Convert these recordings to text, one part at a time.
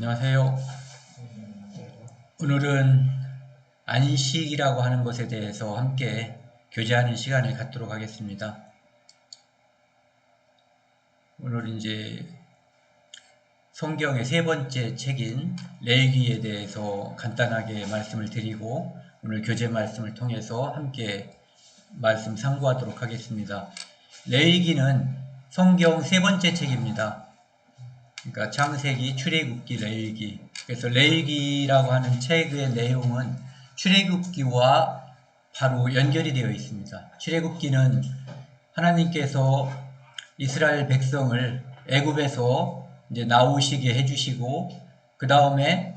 안녕하세요. 오늘은 안식이라고 하는 것에 대해서 함께 교제하는 시간을 갖도록 하겠습니다. 오늘 이제 성경의 세 번째 책인 레위기에 대해서 간단하게 말씀을 드리고 오늘 교제 말씀을 통해서 함께 말씀 상고하도록 하겠습니다. 레위기는 성경 세 번째 책입니다. 그러니까 창세기, 출애굽기, 레위기. 그래서 레위기라고 하는 책의 내용은 출애굽기와 바로 연결이 되어 있습니다. 출애굽기는 하나님께서 이스라엘 백성을 애굽에서 이제 나오시게 해주시고 그 다음에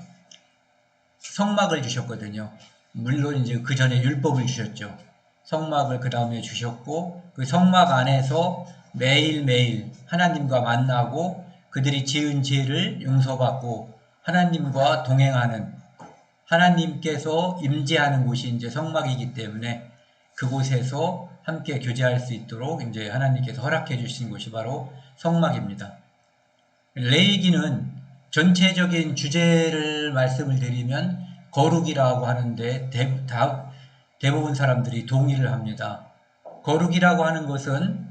성막을 주셨거든요. 물론 이제 그 전에 율법을 주셨죠. 성막을 그 다음에 주셨고 그 성막 안에서 매일매일 하나님과 만나고 그들이 지은 죄를 용서받고 하나님과 동행하는 하나님께서 임재하는 곳이 이제 성막이기 때문에 그곳에서 함께 교제할 수 있도록 이제 하나님께서 허락해 주신 곳이 바로 성막입니다. 레위기는 전체적인 주제를 말씀을 드리면 거룩이라고 하는데 대부분 사람들이 동의를 합니다. 거룩이라고 하는 것은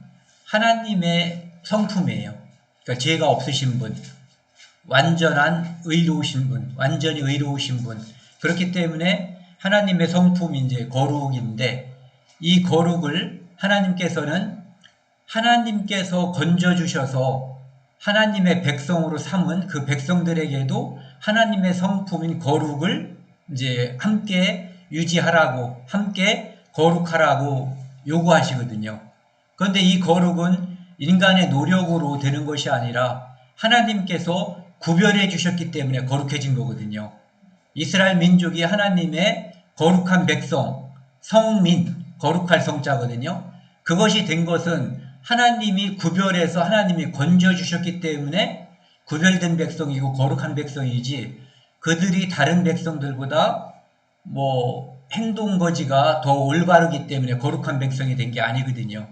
하나님의 성품이에요. 그러니까 죄가 없으신 분, 완전한 의로우신 분, 완전히 의로우신 분. 그렇기 때문에 하나님의 성품이 이제 거룩인데 이 거룩을 하나님께서는 하나님께서 건져주셔서 하나님의 백성으로 삼은 그 백성들에게도 하나님의 성품인 거룩을 이제 함께 유지하라고, 함께 거룩하라고 요구하시거든요. 그런데 이 거룩은 인간의 노력으로 되는 것이 아니라 하나님께서 구별해 주셨기 때문에 거룩해진 거거든요. 이스라엘 민족이 하나님의 거룩한 백성, 성민, 거룩할 성자거든요. 그것이 된 것은 하나님이 구별해서 하나님이 건져주셨기 때문에 구별된 백성이고 거룩한 백성이지 그들이 다른 백성들보다 행동거지가 더 올바르기 때문에 거룩한 백성이 된 게 아니거든요.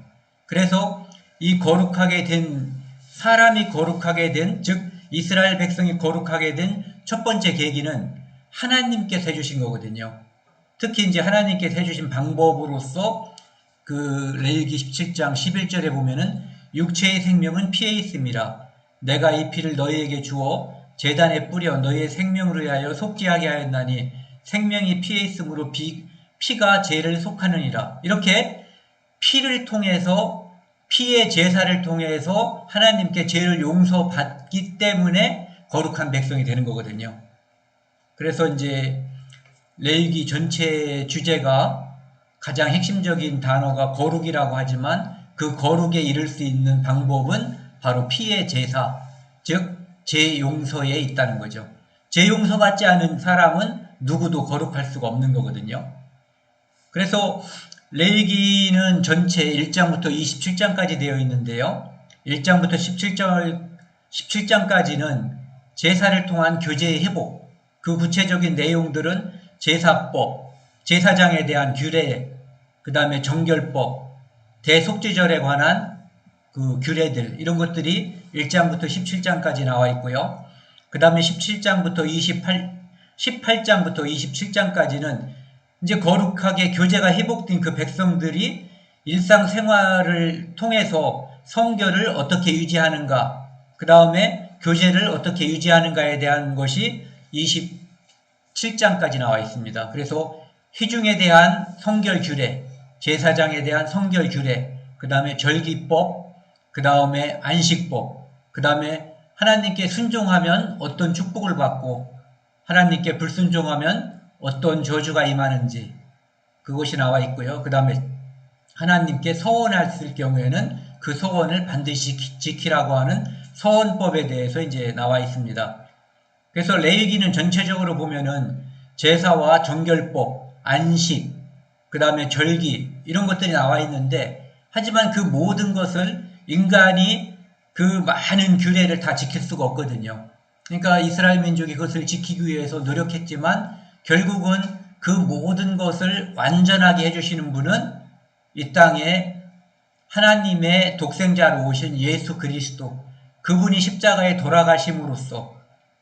그래서 이 거룩하게 된 사람이 거룩하게 된 즉 이스라엘 백성이 거룩하게 된 첫 번째 계기는 하나님께서 해주신 거거든요. 특히 이제 하나님께서 해주신 방법으로서 그 레위기 17장 11절에 보면은 육체의 생명은 피에 있습니다. 내가 이 피를 너희에게 주어 제단에 뿌려 너희의 생명을 위하여 속죄하게 하였나니 생명이 피에 있으므로 피가 죄를 속하느니라. 이렇게 피를 통해서 피의 제사를 통해서 하나님께 죄를 용서받기 때문에 거룩한 백성이 되는 거거든요. 그래서 이제 레위기 전체 주제가 가장 핵심적인 단어가 거룩이라고 하지만 그 거룩에 이를 수 있는 방법은 바로 피의 제사, 즉 죄 용서에 있다는 거죠. 죄 용서받지 않은 사람은 누구도 거룩할 수가 없는 거거든요. 그래서 레위기는 전체 1장부터 27장까지 되어 있는데요. 1장부터 17장까지는 제사를 통한 교제의 회복, 그 구체적인 내용들은 제사법, 제사장에 대한 규례, 그 다음에 정결법, 대속죄절에 관한 그 규례들 이런 것들이 1장부터 17장까지 나와 있고요. 그 다음에 18장부터 27장까지는 이제 거룩하게 교제가 회복된 그 백성들이 일상생활을 통해서 성결을 어떻게 유지하는가, 그 다음에 교제를 어떻게 유지하는가에 대한 것이 27장까지 나와 있습니다. 그래서 회중에 대한 성결 규례, 제사장에 대한 성결 규례, 그 다음에 절기법, 그 다음에 안식법, 그 다음에 하나님께 순종하면 어떤 축복을 받고 하나님께 불순종하면 어떤 저주가 임하는지 그것이 나와 있고요. 그 다음에 하나님께 서원했을 경우에는 그 서원을 반드시 지키라고 하는 서원법에 대해서 이제 나와 있습니다. 그래서 레위기는 전체적으로 보면은 제사와 정결법, 안식, 그 다음에 절기 이런 것들이 나와 있는데 하지만 그 모든 것을 인간이 그 많은 규례를 다 지킬 수가 없거든요. 그러니까 이스라엘 민족이 그것을 지키기 위해서 노력했지만 결국은 그 모든 것을 완전하게 해주시는 분은 이 땅에 하나님의 독생자로 오신 예수 그리스도, 그분이 십자가에 돌아가심으로써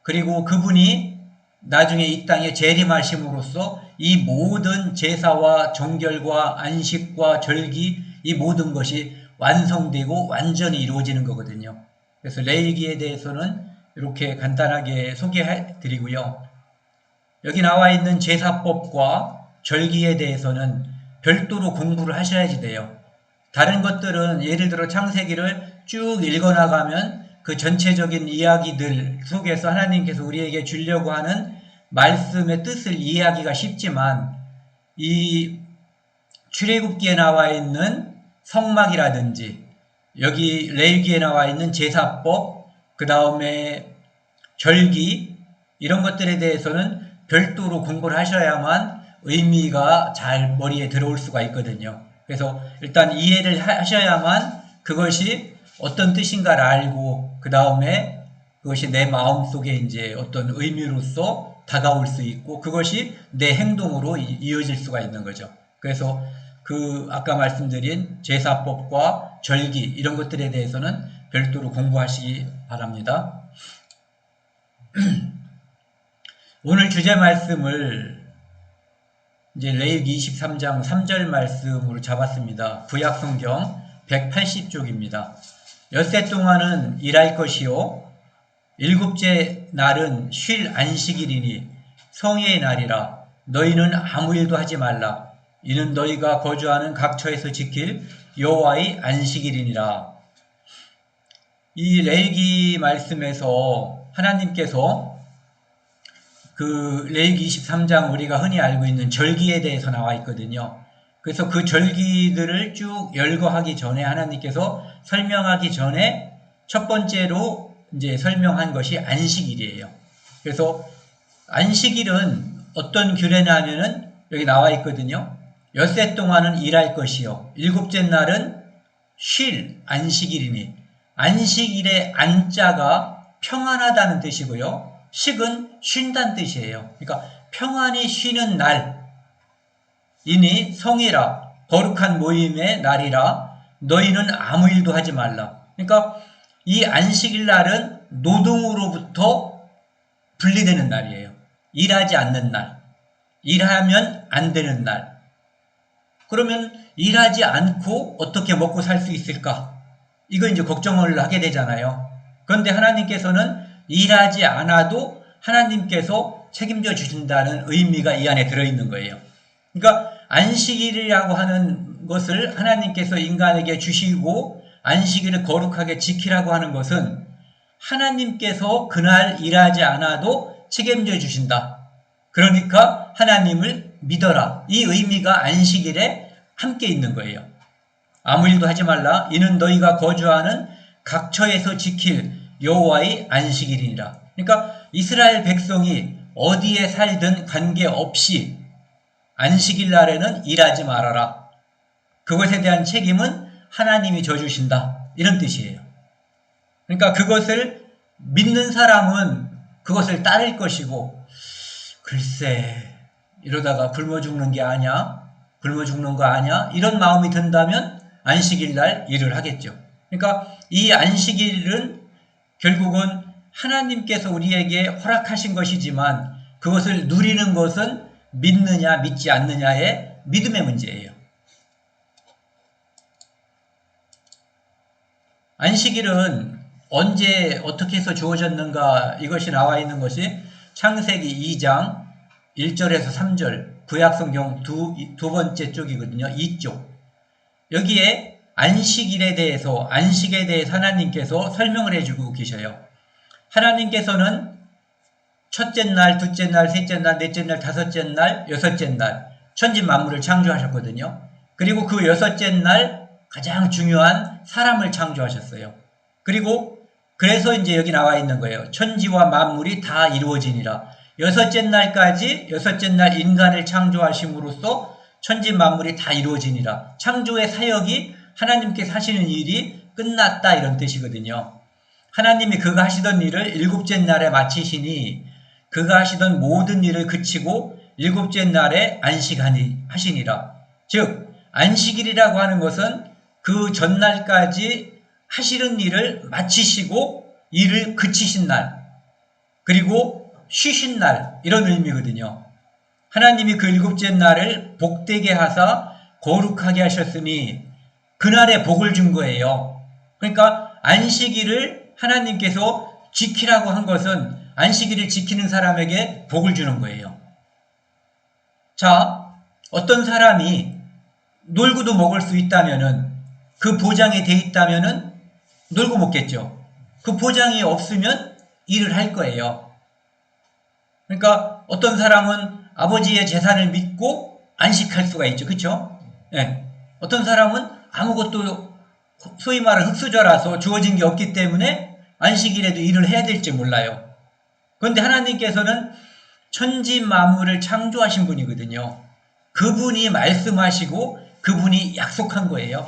그리고 그분이 나중에 이 땅에 재림하심으로써 이 모든 제사와 정결과 안식과 절기 이 모든 것이 완성되고 완전히 이루어지는 거거든요. 그래서 레위기에 대해서는 이렇게 간단하게 소개해 드리고요. 여기 나와 있는 제사법과 절기에 대해서는 별도로 공부를 하셔야지 돼요. 다른 것들은 예를 들어 창세기를 쭉 읽어나가면 그 전체적인 이야기들 속에서 하나님께서 우리에게 주려고 하는 말씀의 뜻을 이해하기가 쉽지만 이 출애굽기에 나와 있는 성막이라든지 여기 레위기에 나와 있는 제사법, 그 다음에 절기 이런 것들에 대해서는 별도로 공부를 하셔야만 의미가 잘 머리에 들어올 수가 있거든요. 그래서 일단 이해를 하셔야만 그것이 어떤 뜻인가를 알고 그 다음에 그것이 내 마음속에 이제 어떤 의미로서 다가올 수 있고 그것이 내 행동으로 이어질 수가 있는 거죠. 그래서 그 아까 말씀드린 제사법과 절기 이런 것들에 대해서는 별도로 공부하시기 바랍니다. 오늘 주제 말씀을 이제 레위기 23장 3절 말씀으로 잡았습니다. 구약 성경 180쪽입니다. 엿새 동안은 일할 것이요 일곱째 날은 쉴 안식일이니 성회의 날이라 너희는 아무 일도 하지 말라. 이는 너희가 거주하는 각 처에서 지킬 여호와의 안식일이니라. 이 레위기 말씀에서 하나님께서 그 레위기 23장 우리가 흔히 알고 있는 절기에 대해서 나와 있거든요. 그래서 그 절기들을 쭉 열거하기 전에 하나님께서 설명하기 전에 첫 번째로 이제 설명한 것이 안식일이에요. 그래서 안식일은 어떤 규례냐면은 여기 나와 있거든요. 엿새 동안은 일할 것이요 일곱째 날은 쉴 안식일이니 안식일의 안자가 평안하다는 뜻이고요. 식은 쉰다는 뜻이에요. 그러니까 평안히 쉬는 날이니 성이라 거룩한 모임의 날이라 너희는 아무 일도 하지 말라. 그러니까 이 안식일 날은 노동으로부터 분리되는 날이에요. 일하지 않는 날. 일하면 안 되는 날. 그러면 일하지 않고 어떻게 먹고 살 수 있을까? 이거 이제 걱정을 하게 되잖아요. 그런데 하나님께서는 일하지 않아도 하나님께서 책임져 주신다는 의미가 이 안에 들어있는 거예요. 그러니까 안식일이라고 하는 것을 하나님께서 인간에게 주시고 안식일을 거룩하게 지키라고 하는 것은 하나님께서 그날 일하지 않아도 책임져 주신다. 그러니까 하나님을 믿어라. 이 의미가 안식일에 함께 있는 거예요. 아무 일도 하지 말라. 이는 너희가 거주하는 각 처에서 지킬 여호와의 안식일이니라. 그러니까 이스라엘 백성이 어디에 살든 관계없이 안식일 날에는 일하지 말아라. 그것에 대한 책임은 하나님이 져주신다. 이런 뜻이에요. 그러니까 그것을 믿는 사람은 그것을 따를 것이고 글쎄 이러다가 굶어 죽는 게 아니야? 굶어 죽는 거 아니야? 이런 마음이 든다면 안식일 날 일을 하겠죠. 그러니까 이 안식일은 결국은 하나님께서 우리에게 허락하신 것이지만 그것을 누리는 것은 믿느냐 믿지 않느냐의 믿음의 문제예요. 안식일은 언제 어떻게 해서 주어졌는가 이것이 나와 있는 것이 창세기 2장 1절에서 3절 구약성경 두 번째 쪽이거든요. 2쪽. 여기에 안식일에 대해서 안식에 대해서 하나님께서 설명을 해주고 계셔요. 하나님께서는 첫째 날, 둘째 날, 셋째 날, 넷째 날, 다섯째 날, 여섯째 날 천지 만물을 창조하셨거든요. 그리고 그 여섯째 날 가장 중요한 사람을 창조하셨어요. 그리고 그래서 이제 여기 나와 있는 거예요. 천지와 만물이 다 이루어지니라. 여섯째 날까지 여섯째 날 인간을 창조하심으로써 천지 만물이 다 이루어지니라. 창조의 사역이 하나님께서 하시는 일이 끝났다 이런 뜻이거든요. 하나님이 그가 하시던 일을 일곱째 날에 마치시니 그가 하시던 모든 일을 그치고 일곱째 날에 안식하시니라. 즉 안식일이라고 하는 것은 그 전날까지 하시는 일을 마치시고 일을 그치신 날, 그리고 쉬신 날, 이런 의미거든요. 하나님이 그 일곱째 날을 복되게 하사 거룩하게 하셨으니 그날에 복을 준 거예요. 그러니까 안식일을 하나님께서 지키라고 한 것은 안식일을 지키는 사람에게 복을 주는 거예요. 자, 어떤 사람이 놀고도 먹을 수 있다면은, 그 보장이 돼 있다면은 놀고 먹겠죠. 그 보장이 없으면 일을 할 거예요. 그러니까 어떤 사람은 아버지의 재산을 믿고 안식할 수가 있죠. 그렇죠? 네. 어떤 사람은 아무것도 소위 말하는 흙수저라서 주어진 게 없기 때문에 안식일에도 일을 해야 될지 몰라요. 그런데 하나님께서는 천지 만물을 창조하신 분이거든요. 그분이 말씀하시고 그분이 약속한 거예요.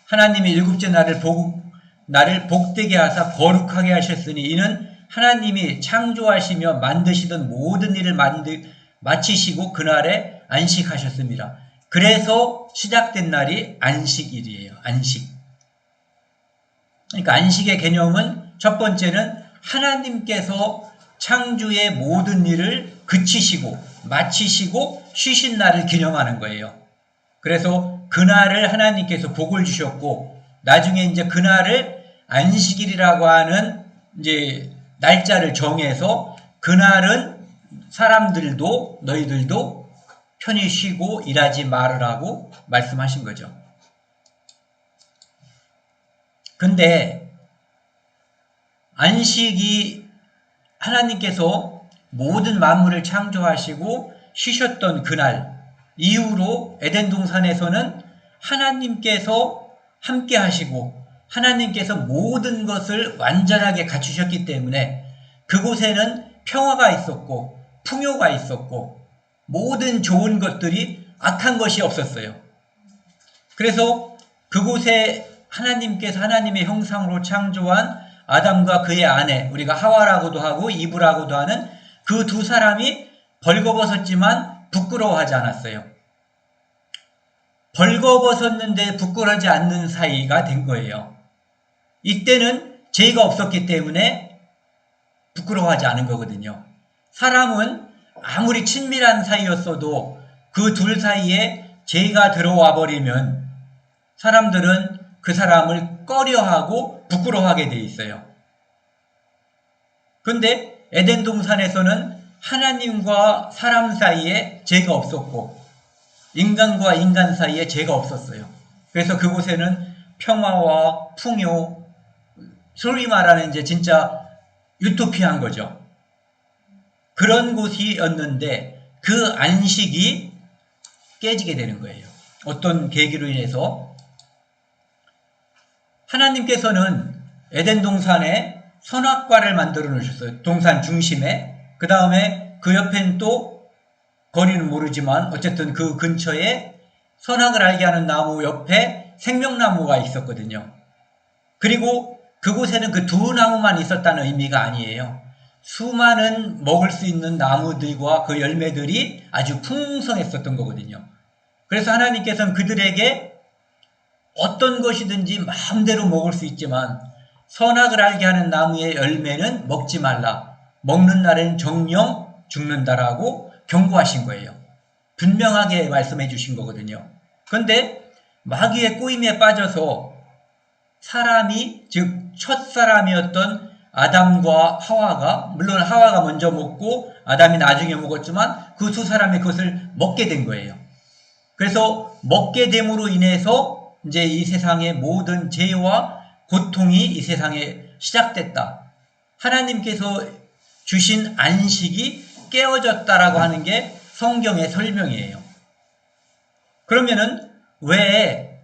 하나님이 일곱째 날을 복되게 하사 거룩하게 하셨으니 이는 하나님이 창조하시며 만드시던 모든 일을 마치시고 그날에 안식하셨습니다. 그래서 시작된 날이 안식일이에요. 안식. 그러니까 안식의 개념은 첫 번째는 하나님께서 창조의 모든 일을 그치시고 마치시고 쉬신 날을 기념하는 거예요. 그래서 그날을 하나님께서 복을 주셨고 나중에 이제 그날을 안식일이라고 하는 이제 날짜를 정해서 그날은 사람들도 너희들도 편히 쉬고 일하지 말으라고 말씀하신 거죠. 근데 안식이 하나님께서 모든 만물을 창조하시고 쉬셨던 그날 이후로 에덴 동산에서는 하나님께서 함께 하시고 하나님께서 모든 것을 완전하게 갖추셨기 때문에 그곳에는 평화가 있었고 풍요가 있었고 모든 좋은 것들이 악한 것이 없었어요. 그래서 그곳에 하나님께서 하나님의 형상으로 창조한 아담과 그의 아내, 우리가 하와라고도 하고 이브라고도 하는 그 두 사람이 벌거벗었지만 부끄러워하지 않았어요. 벌거벗었는데 부끄러워하지 않는 사이가 된 거예요. 이때는 죄가 없었기 때문에 부끄러워하지 않은 거거든요. 사람은 아무리 친밀한 사이였어도 그 둘 사이에 죄가 들어와 버리면 사람들은 그 사람을 꺼려하고 부끄러워하게 돼 있어요. 그런데 에덴 동산에서는 하나님과 사람 사이에 죄가 없었고 인간과 인간 사이에 죄가 없었어요. 그래서 그곳에는 평화와 풍요, 소위 말하는 이제 진짜 유토피아인 거죠. 그런 곳이었는데 그 안식이 깨지게 되는 거예요. 어떤 계기로 인해서 하나님께서는 에덴 동산에 선악과를 만들어 놓으셨어요. 동산 중심에. 그 다음에 그 옆엔 또 거리는 모르지만 어쨌든 그 근처에 선악을 알게 하는 나무 옆에 생명나무가 있었거든요. 그리고 그곳에는 그 두 나무만 있었다는 의미가 아니에요. 수많은 먹을 수 있는 나무들과 그 열매들이 아주 풍성했었던 거거든요. 그래서 하나님께서는 그들에게 어떤 것이든지 마음대로 먹을 수 있지만 선악을 알게 하는 나무의 열매는 먹지 말라. 먹는 날에는 정령 죽는다라고 경고하신 거예요. 분명하게 말씀해 주신 거거든요. 그런데 마귀의 꼬임에 빠져서 사람이, 즉 첫사람이었던 아담과 하와가, 물론 하와가 먼저 먹고 아담이 나중에 먹었지만 그 두 사람이 그것을 먹게 된 거예요. 그래서 먹게 됨으로 인해서 이제 이 세상의 모든 죄와 고통이 이 세상에 시작됐다. 하나님께서 주신 안식이 깨어졌다라고 하는 게 성경의 설명이에요. 그러면은 왜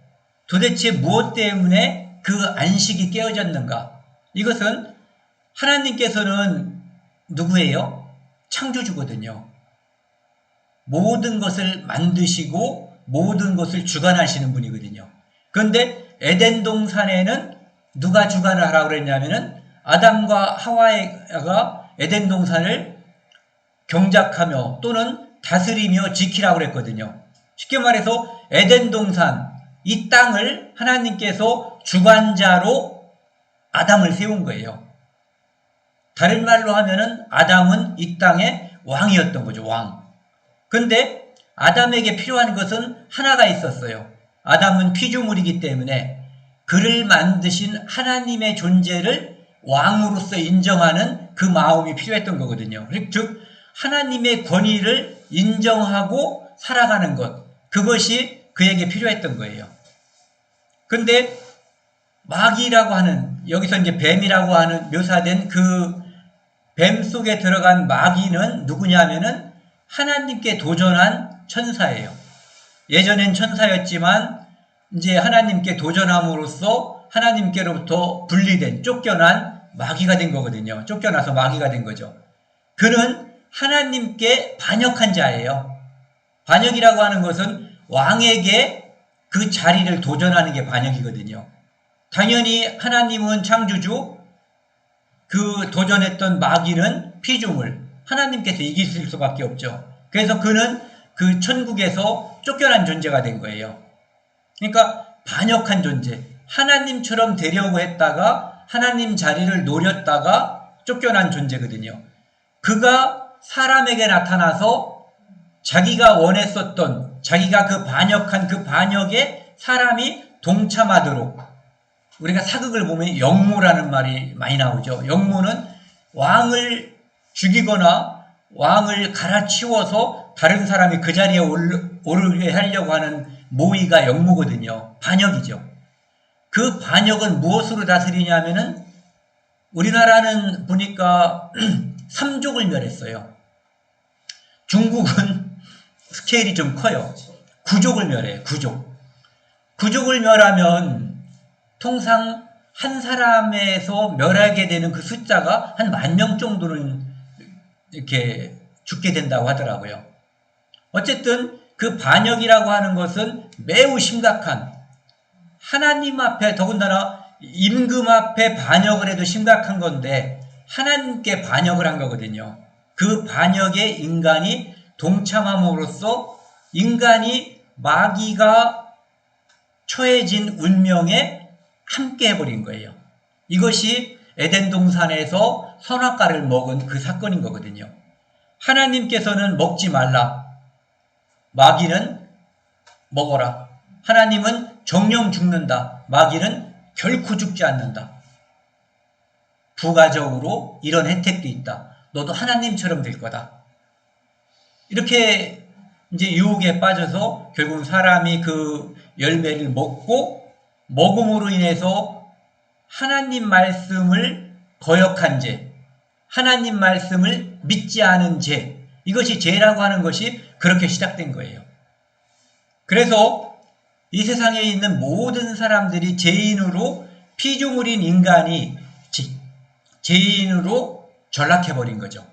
도대체 무엇 때문에 그 안식이 깨어졌는가? 이것은 하나님께서는 누구예요? 창조주거든요. 모든 것을 만드시고 모든 것을 주관하시는 분이거든요. 그런데 에덴 동산에는 누가 주관을 하라고 그랬냐면은 아담과 하와가 에덴 동산을 경작하며 또는 다스리며 지키라고 그랬거든요. 쉽게 말해서 에덴 동산, 이 땅을 하나님께서 주관자로 아담을 세운 거예요. 다른 말로 하면은 아담은 이 땅의 왕이었던 거죠. 왕. 근데 아담에게 필요한 것은 하나가 있었어요. 아담은 피조물이기 때문에 그를 만드신 하나님의 존재를 왕으로서 인정하는 그 마음이 필요했던 거거든요. 즉 하나님의 권위를 인정하고 살아가는 것, 그것이 그에게 필요했던 거예요. 근데 마귀라고 하는, 여기서 이제 뱀이라고 하는 묘사된 그 뱀 속에 들어간 마귀는 누구냐면은 하나님께 도전한 천사예요. 예전엔 천사였지만 이제 하나님께 도전함으로써 하나님께로부터 분리된, 쫓겨난 마귀가 된 거거든요. 쫓겨나서 마귀가 된 거죠. 그는 하나님께 반역한 자예요. 반역이라고 하는 것은 왕에게 그 자리를 도전하는 게 반역이거든요. 당연히 하나님은 창조주, 그 도전했던 마귀는 피조물, 하나님께서 이기실 수밖에 없죠. 그래서 그는 그 천국에서 쫓겨난 존재가 된 거예요. 그러니까 반역한 존재, 하나님처럼 되려고 했다가 하나님 자리를 노렸다가 쫓겨난 존재거든요. 그가 사람에게 나타나서 자기가 원했었던, 자기가 그 반역한 그 반역에 사람이 동참하도록, 우리가 사극을 보면 역모라는 말이 많이 나오죠. 역모는 왕을 죽이거나 왕을 갈아치워서 다른 사람이 그 자리에 오르게 하려고 하는 모의가 역모거든요. 반역이죠. 그 반역은 무엇으로 다스리냐면은 우리나라는 보니까 3족을 멸했어요. 중국은 스케일이 좀 커요. 9족을 멸해요. 9족. 9족을 멸하면 통상 한 사람에서 멸하게 되는 그 숫자가 한 10,000명 정도는 이렇게 죽게 된다고 하더라고요. 어쨌든 그 반역이라고 하는 것은 매우 심각한, 하나님 앞에, 더군다나 임금 앞에 반역을 해도 심각한 건데 하나님께 반역을 한 거거든요. 그 반역에 인간이 동참함으로써 인간이 마귀가 처해진 운명에 함께 해버린 거예요. 이것이 에덴 동산에서 선악과를 먹은 그 사건인 거거든요. 하나님께서는 먹지 말라, 마귀는 먹어라. 하나님은 정령 죽는다, 마귀는 결코 죽지 않는다. 부가적으로 이런 혜택도 있다. 너도 하나님처럼 될 거다. 이렇게 이제 유혹에 빠져서 결국 사람이 그 열매를 먹고, 먹음으로 인해서 하나님 말씀을 거역한 죄, 하나님 말씀을 믿지 않은 죄, 이것이 죄라고 하는 것이 그렇게 시작된 거예요. 그래서 이 세상에 있는 모든 사람들이 죄인으로, 피조물인 인간이 죄인으로 전락해버린 거죠.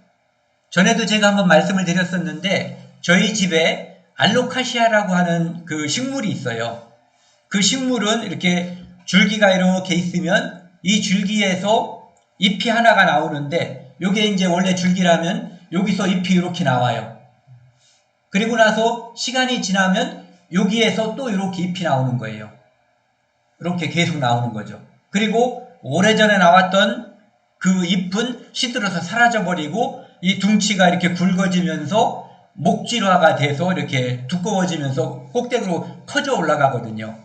전에도 제가 한번 말씀을 드렸었는데 저희 집에 알로카시아라고 하는 그 식물이 있어요. 그 식물은 이렇게 줄기가 이렇게 있으면 이 줄기에서 잎이 하나가 나오는데, 요게 이제 원래 줄기라면 여기서 잎이 이렇게 나와요. 그리고 나서 시간이 지나면 여기에서 또 이렇게 잎이 나오는 거예요. 이렇게 계속 나오는 거죠. 그리고 오래전에 나왔던 그 잎은 시들어서 사라져버리고 이 둥치가 이렇게 굵어지면서 목질화가 돼서 이렇게 두꺼워지면서 꼭대기로 커져 올라가거든요.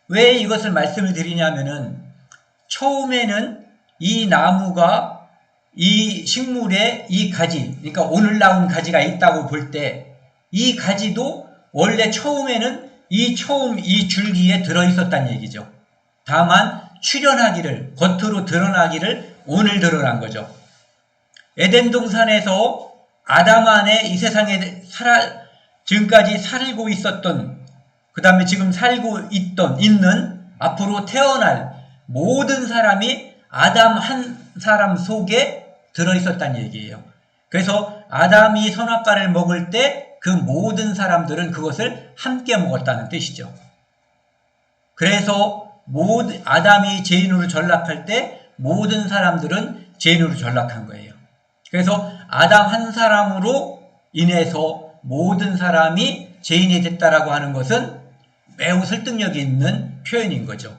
왜 이것을 말씀을 드리냐면은 처음에는 이 나무가, 이 식물의 이 가지, 그러니까 오늘 나온 가지가 있다고 볼 때 이 가지도 원래 처음에는 이 줄기에 들어있었다는 얘기죠. 다만 출현하기를, 겉으로 드러나기를 오늘 드러난 거죠. 에덴 동산에서 아담 안에 이 세상에 지금까지 살고 있었던, 그 다음에 지금 살고 있는, 앞으로 태어날 모든 사람이 아담 한 사람 속에 들어있었다는 얘기예요. 그래서 아담이 선악과를 먹을 때 그 모든 사람들은 그것을 함께 먹었다는 뜻이죠. 그래서 아담이 죄인으로 전락할 때 모든 사람들은 죄인으로 전락한 거예요. 그래서 아담 한 사람으로 인해서 모든 사람이 죄인이 됐다라고 하는 것은 매우 설득력이 있는 표현인 거죠.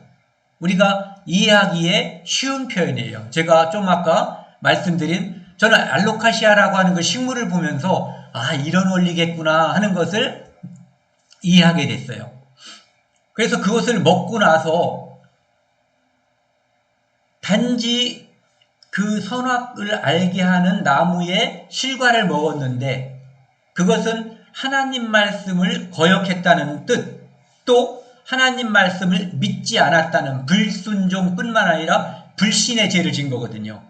우리가 이해하기에 쉬운 표현이에요. 제가 좀 아까 말씀드린 저는 알로카시아라고 하는 그 식물을 보면서 아 이런 원리겠구나 하는 것을 이해하게 됐어요. 그래서 그것을 먹고 나서 단지 그 선악을 알게 하는 나무의 실과를 먹었는데 그것은 하나님 말씀을 거역했다는 뜻, 또 하나님 말씀을 믿지 않았다는 불순종뿐만 아니라 불신의 죄를 진 거거든요.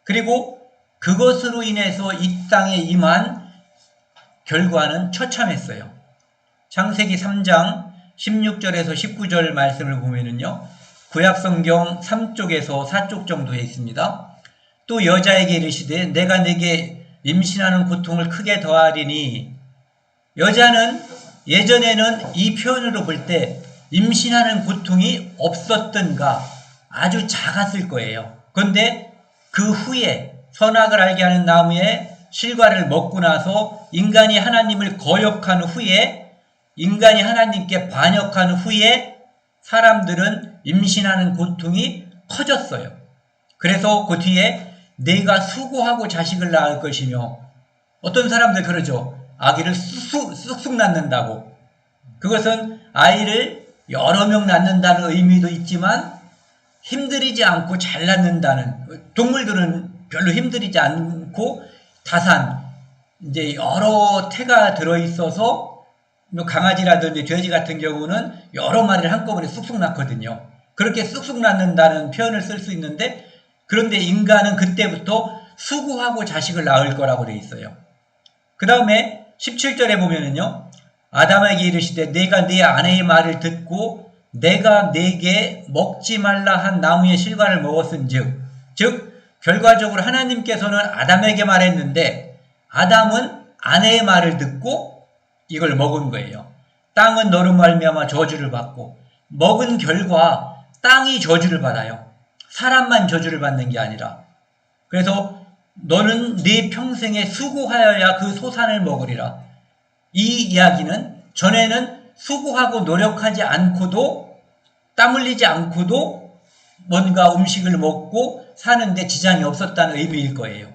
그리고 그것으로 인해서 이 땅에 임한 결과는 처참했어요. 창세기 3장 16절에서 19절 말씀을 보면은요, 구약성경 3쪽에서 4쪽 정도에 있습니다. 또 여자에게 이르시되 내가 내게 임신하는 고통을 크게 더하리니, 여자는 예전에는 이 표현으로 볼 때 임신하는 고통이 없었던가 아주 작았을 거예요. 그런데 그 후에 선악을 알게 하는 나무의 실과를 먹고 나서 인간이 하나님을 거역한 후에, 인간이 하나님께 반역한 후에 사람들은 임신하는 고통이 커졌어요. 그래서 그 뒤에 내가 수고하고 자식을 낳을 것이며, 어떤 사람들 그러죠. 아기를 쑥쑥 낳는다고. 그것은 아이를 여러 명 낳는다는 의미도 있지만 힘들이지 않고 잘 낳는다는, 동물들은 별로 힘들이지 않고 다산, 이제 여러 태가 들어있어서 강아지라든지 돼지 같은 경우는 여러 마리를 한꺼번에 쑥쑥 낳거든요. 그렇게 쑥쑥 낳는다는 표현을 쓸 수 있는데, 그런데 인간은 그때부터 수고하고 자식을 낳을 거라고 되어 있어요. 그 다음에 17절에 보면은요, 아담에게 이르시되 내가 네 아내의 말을 듣고 내가 네게 먹지 말라 한 나무의 실과를 먹었은즉, 즉 결과적으로 하나님께서는 아담에게 말했는데 아담은 아내의 말을 듣고 이걸 먹은 거예요. 땅은 너로 말미암아 저주를 받고, 먹은 결과 땅이 저주를 받아요. 사람만 저주를 받는 게 아니라. 그래서 너는 네 평생에 수고하여야 그 소산을 먹으리라. 이 이야기는 전에는 수고하고 노력하지 않고도, 땀 흘리지 않고도 뭔가 음식을 먹고 사는데 지장이 없었다는 의미일 거예요.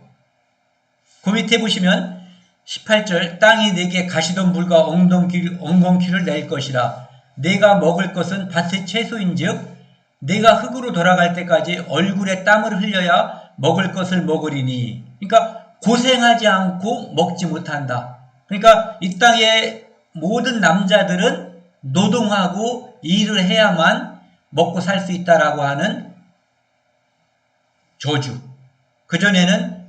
그 밑에 보시면 18절, 땅이 내게 가시덤불과 엉겅퀴를 낼 것이라. 내가 먹을 것은 밭의 채소인즉 내가 흙으로 돌아갈 때까지 얼굴에 땀을 흘려야 먹을 것을 먹으리니. 그러니까 고생하지 않고 먹지 못한다. 그러니까 이 땅의 모든 남자들은 노동하고 일을 해야만 먹고 살 수 있다라고 하는 저주. 그전에는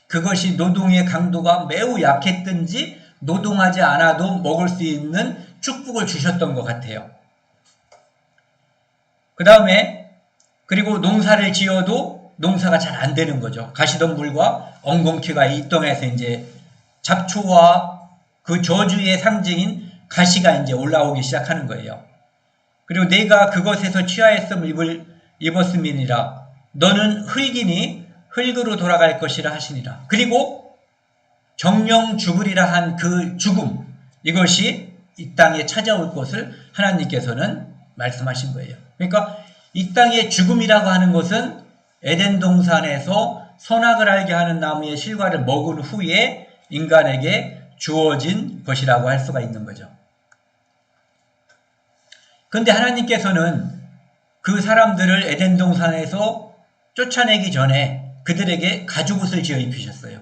그것이 노동의 강도가 매우 약했든지 노동하지 않아도 먹을 수 있는 축복을 주셨던 것 같아요. 그 다음에 그리고 농사를 지어도 농사가 잘 안 되는 거죠. 가시덤불과 엉겅퀴가 이 땅에서 이제 잡초와 그 저주의 상징인 가시가 이제 올라오기 시작하는 거예요. 그리고 내가 그것에서 취하였음을 입었음이니라. 너는 흙이니 흙으로 돌아갈 것이라 하시니라. 그리고 정령 죽으리라 한 그 죽음, 이것이 이 땅에 찾아올 것을 하나님께서는 말씀하신 거예요. 그러니까 이 땅의 죽음이라고 하는 것은 에덴 동산에서 선악을 알게 하는 나무의 실과를 먹은 후에 인간에게 주어진 것이라고 할 수가 있는 거죠. 그런데 하나님께서는 그 사람들을 에덴 동산에서 쫓아내기 전에 그들에게 가죽옷을 지어 입히셨어요.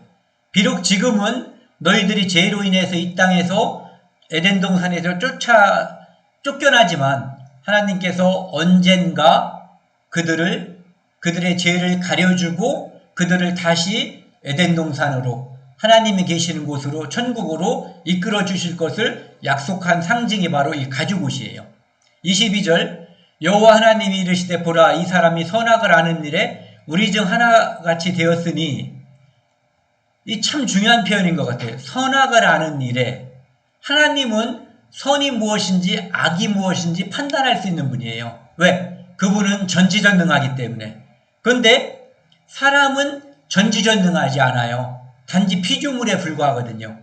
비록 지금은 너희들이 죄로 인해서 이 땅에서 에덴 동산에서 쫓겨나지만 하나님께서 언젠가 그들의 죄를 가려주고 그들을 다시 에덴 동산으로, 하나님이 계시는 곳으로, 천국으로 이끌어 주실 것을 약속한 상징이 바로 이 가죽옷이에요. 22절, 여호와 하나님이 이르시되 보라, 이 사람이 선악을 아는 일에 우리 중 하나같이 되었으니. 이 참 중요한 표현인 것 같아요. 선악을 아는 일에. 하나님은 선이 무엇인지 악이 무엇인지 판단할 수 있는 분이에요. 왜? 그분은 전지전능하기 때문에. 그런데 사람은 전지전능하지 않아요. 단지 피조물에 불과하거든요.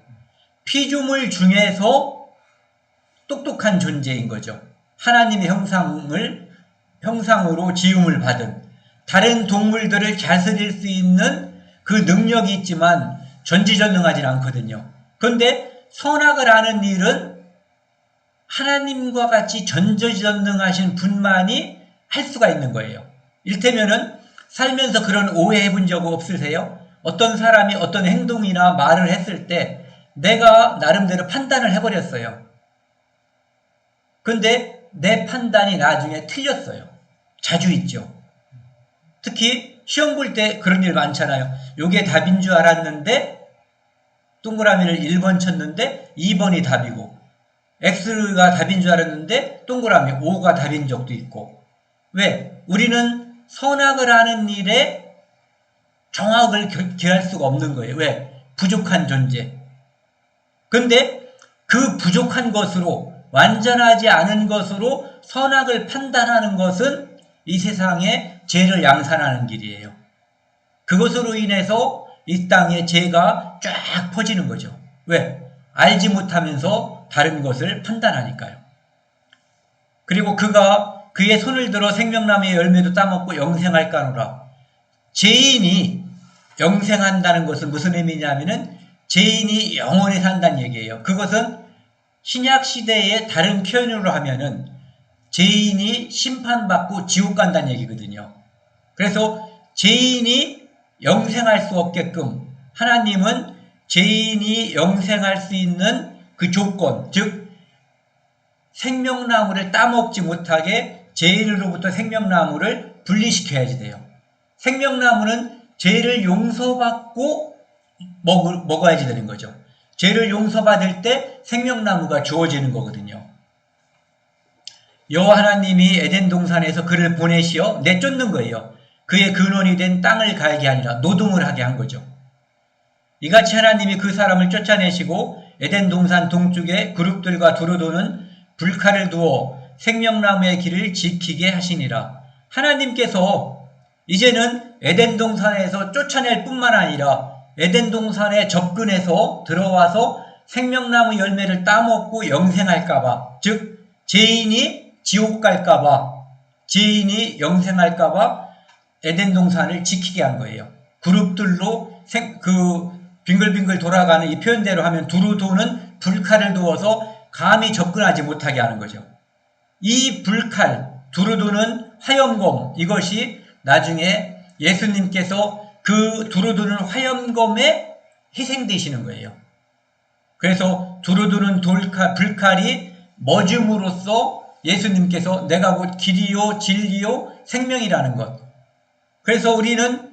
피조물 중에서 똑똑한 존재인 거죠. 하나님의 형상으로 지음을 받은, 다른 동물들을 다스릴 수 있는 그 능력이 있지만 전지전능하진 않거든요. 그런데 선악을 아는 일은 하나님과 같이 전지전능하신 분만이 할 수가 있는 거예요. 일테면은 살면서 그런 오해해 본 적 없으세요? 어떤 사람이 어떤 행동이나 말을 했을 때 내가 나름대로 판단을 해버렸어요. 근데 내 판단이 나중에 틀렸어요. 자주 있죠. 특히 시험 볼 때 그런 일 많잖아요. 요게 답인 줄 알았는데 동그라미를 1번 쳤는데 2번이 답이고, X가 답인 줄 알았는데 동그라미 5가 답인 적도 있고. 왜? 우리는 선악을 하는 일에 정확을 기할 수가 없는 거예요. 왜? 부족한 존재. 근데 그 부족한 것으로, 완전하지 않은 것으로 선악을 판단하는 것은 이 세상에 죄를 양산하는 길이에요. 그것으로 인해서 이 땅에 죄가 쫙 퍼지는 거죠. 왜? 알지 못하면서 다른 것을 판단하니까요. 그리고 그가 그의 손을 들어 생명나무의 열매도 따먹고 영생할까노라. 죄인이 영생한다는 것은 무슨 의미냐면은 죄인이 영원히 산다는 얘기예요. 그것은 신약 시대의 다른 표현으로 하면은 죄인이 심판받고 지옥 간다는 얘기거든요. 그래서 죄인이 영생할 수 없게끔 하나님은 죄인이 영생할 수 있는 그 조건, 즉 생명나무를 따먹지 못하게 죄인으로부터 생명나무를 분리시켜야지 돼요. 생명나무는 죄를 용서받고 먹어야지 되는 거죠. 죄를 용서받을 때 생명나무가 주어지는 거거든요. 여호와 하나님이 에덴 동산에서 그를 보내시어 내쫓는 거예요. 그의 근원이 된 땅을 갈게 아니라 노동을 하게 한 거죠. 이같이 하나님이 그 사람을 쫓아내시고 에덴 동산 동쪽에 그룹들과 두루 도는 불칼을 두어 생명나무의 길을 지키게 하시니라. 하나님께서 이제는 에덴 동산에서 쫓아낼 뿐만 아니라 에덴 동산에 접근해서 들어와서 생명나무 열매를 따먹고 영생할까봐, 즉 죄인이 지옥 갈까봐, 죄인이 영생할까봐 에덴 동산을 지키게 한 거예요. 그룹들로 빙글빙글 돌아가는 이 표현대로 하면 두루 도는 불칼을 두어서 감히 접근하지 못하게 하는 거죠. 이 불칼, 두루 도는 화염검, 이것이 나중에 예수님께서 그 두루 도는 화염검에 희생되시는 거예요. 그래서 두루 도는 불칼이 멎음으로써 예수님께서 내가 곧 길이요 진리요 생명이라는 것. 그래서 우리는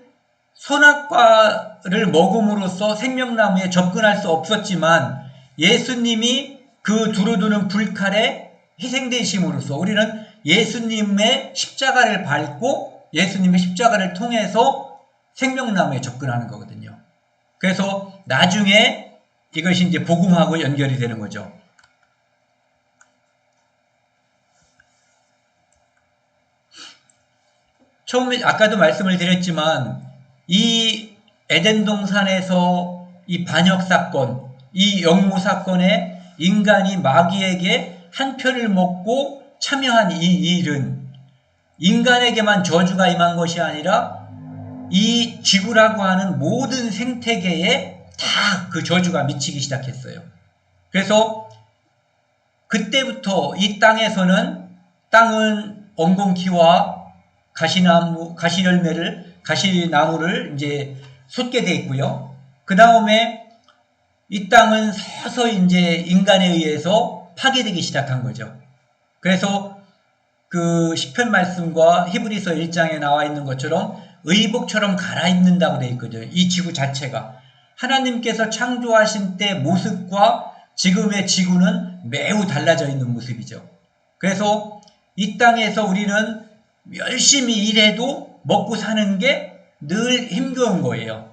선악과를 먹음으로써 생명나무에 접근할 수 없었지만 예수님이 그 두루두는 불칼에 희생되심으로써 우리는 예수님의 십자가를 밟고 예수님의 십자가를 통해서 생명나무에 접근하는 거거든요. 그래서 나중에 이것이 이제 복음하고 연결이 되는 거죠. 처음에 아까도 말씀을 드렸지만 이 에덴 동산에서 이 반역 사건, 이 영모 사건에 인간이 마귀에게 한 표를 먹고 참여한 이 일은 인간에게만 저주가 임한 것이 아니라 이 지구라고 하는 모든 생태계에 다 그 저주가 미치기 시작했어요. 그래서 그때부터 이 땅은 엉겅퀴와 가시나무를 이제 솟게 돼 있고요. 그 다음에 이 땅은 서서히 이제 인간에 의해서 파괴되기 시작한 거죠. 그래서 그 시편 말씀과 히브리서 1장에 나와 있는 것처럼 의복처럼 갈아입는다고 되어 있거든요. 이 지구 자체가. 하나님께서 창조하신 때 모습과 지금의 지구는 매우 달라져 있는 모습이죠. 그래서 이 땅에서 우리는 열심히 일해도 먹고 사는 게 늘 힘겨운 거예요.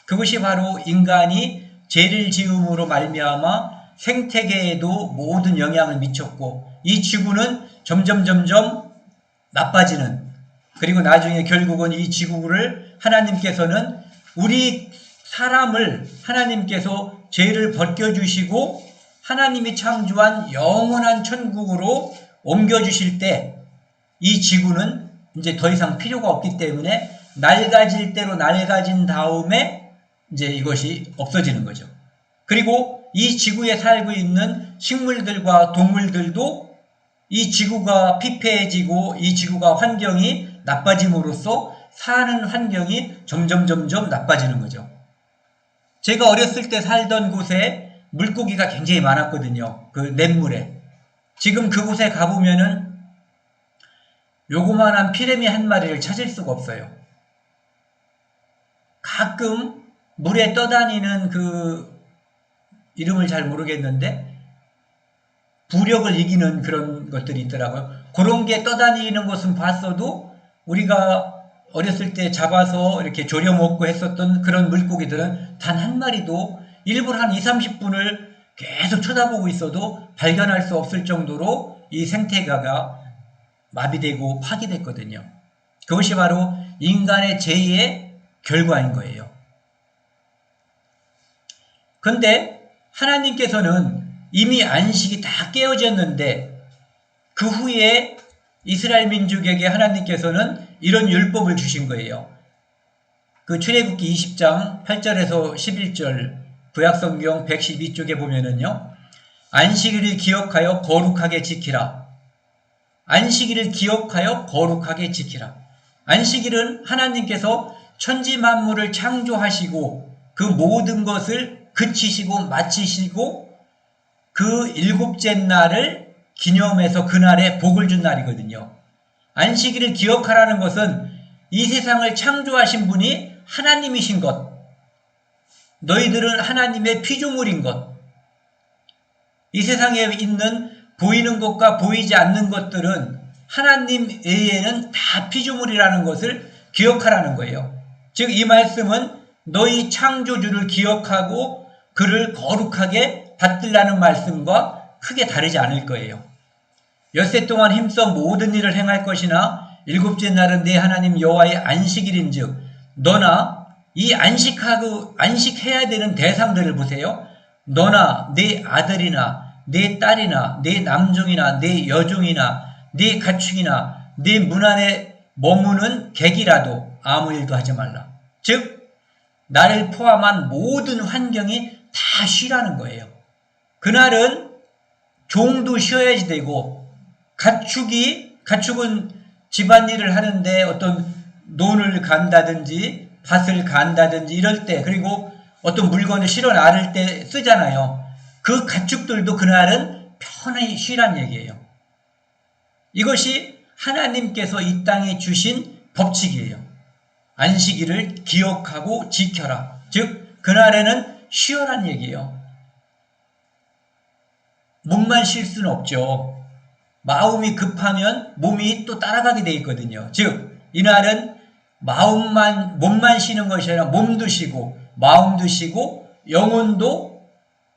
그것이 바로 인간이 죄를 지음으로 말미암아 생태계에도 모든 영향을 미쳤고 이 지구는 점점 나빠지는, 그리고 나중에 결국은 이 지구를 하나님께서는 우리 사람을 하나님께서 죄를 벗겨주시고 하나님이 창조한 영원한 천국으로 옮겨주실 때 이 지구는 이제 더 이상 필요가 없기 때문에 낡아질 대로 낡아진 다음에 이제 이것이 없어지는 거죠. 그리고 이 지구에 살고 있는 식물들과 동물들도 이 지구가 피폐해지고 이 지구가 환경이 나빠짐으로써 사는 환경이 점점 나빠지는 거죠. 제가 어렸을 때 살던 곳에 물고기가 굉장히 많았거든요. 그 냇물에. 지금 그곳에 가보면은 요거만한 피레미 한 마리를 찾을 수가 없어요. 가끔 물에 떠다니는 그 이름을 잘 모르겠는데 부력을 이기는 그런 것들이 있더라고요. 그런 게 떠다니는 것은 봤어도 우리가 어렸을 때 잡아서 이렇게 졸여 먹고 했었던 그런 물고기들은 단 한 마리도 일부러 한 20-30분을 계속 쳐다보고 있어도 발견할 수 없을 정도로 이 생태계가 마비되고 파괴됐거든요. 그것이 바로 인간의 죄의 결과인 거예요. 근데 하나님께서는 이미 안식이 다 깨어졌는데 그 후에 이스라엘 민족에게 하나님께서는 이런 율법을 주신 거예요. 그 출애굽기 20장 8절에서 11절 구약성경 112쪽에 보면은요. 안식일을 기억하여 거룩하게 지키라. 안식일을 기억하여 거룩하게 지키라. 안식일은 하나님께서 천지 만물을 창조하시고 그 모든 것을 그치시고 마치시고 그 일곱째 날을 기념해서 그날에 복을 준 날이거든요. 안식일을 기억하라는 것은 이 세상을 창조하신 분이 하나님이신 것, 너희들은 하나님의 피조물인 것, 이 세상에 있는 보이는 것과 보이지 않는 것들은 하나님 외에는 다 피조물이라는 것을 기억하라는 거예요. 즉 이 말씀은 너희 창조주를 기억하고 그를 거룩하게 받들라는 말씀과 크게 다르지 않을 거예요. 엿새 동안 힘써 모든 일을 행할 것이나 일곱째 날은 네 하나님 여호와의 안식일인즉 너나 이 안식해야 되는 대상들을 보세요. 너나 네 아들이나 네 딸이나 네 남종이나 네 여종이나 네 가축이나 네 문 안에 머무는 객이라도 아무 일도 하지 말라. 즉 나를 포함한 모든 환경이 다 쉬라는 거예요. 그날은 종도 쉬어야지 되고 가축은 집안일을 하는데 어떤 논을 간다든지 밭을 간다든지 이럴 때 그리고 어떤 물건을 실어 나를 때 쓰잖아요. 그 가축들도 그날은 편히 쉬란 얘기예요. 이것이 하나님께서 이 땅에 주신 법칙이에요. 안식일을 기억하고 지켜라. 즉 그날에는 쉬어란 얘기예요. 몸만 쉴 수는 없죠. 마음이 급하면 몸이 또 따라가게 돼 있거든요. 즉 이날은 몸만 쉬는 것이 아니라 몸도 쉬고 마음도 쉬고 영혼도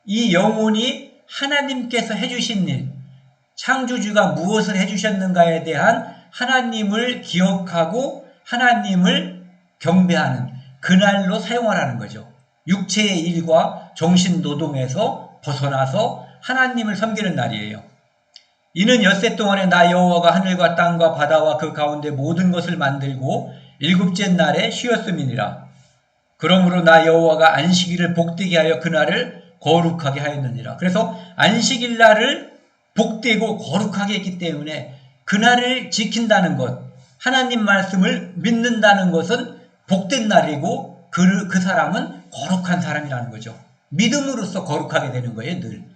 이 영혼이 하나님께서 해주신 일, 창조주가 무엇을 해주셨는가에 대한 하나님을 기억하고 하나님을 경배하는 그날로 사용하라는 거죠. 육체의 일과 정신 노동에서 벗어나서 하나님을 섬기는 날이에요. 이는 엿새 동안에 나 여호와가 하늘과 땅과 바다와 그 가운데 모든 것을 만들고 일곱째 날에 쉬었음이니라. 그러므로 나 여호와가 안식일을 복되게 하여 그날을 거룩하게 하였느니라. 그래서 안식일 날을 복되고 거룩하게 했기 때문에 그날을 지킨다는 것, 하나님 말씀을 믿는다는 것은 복된 날이고 그 사람은 거룩한 사람이라는 거죠. 믿음으로써 거룩하게 되는 거예요, 늘.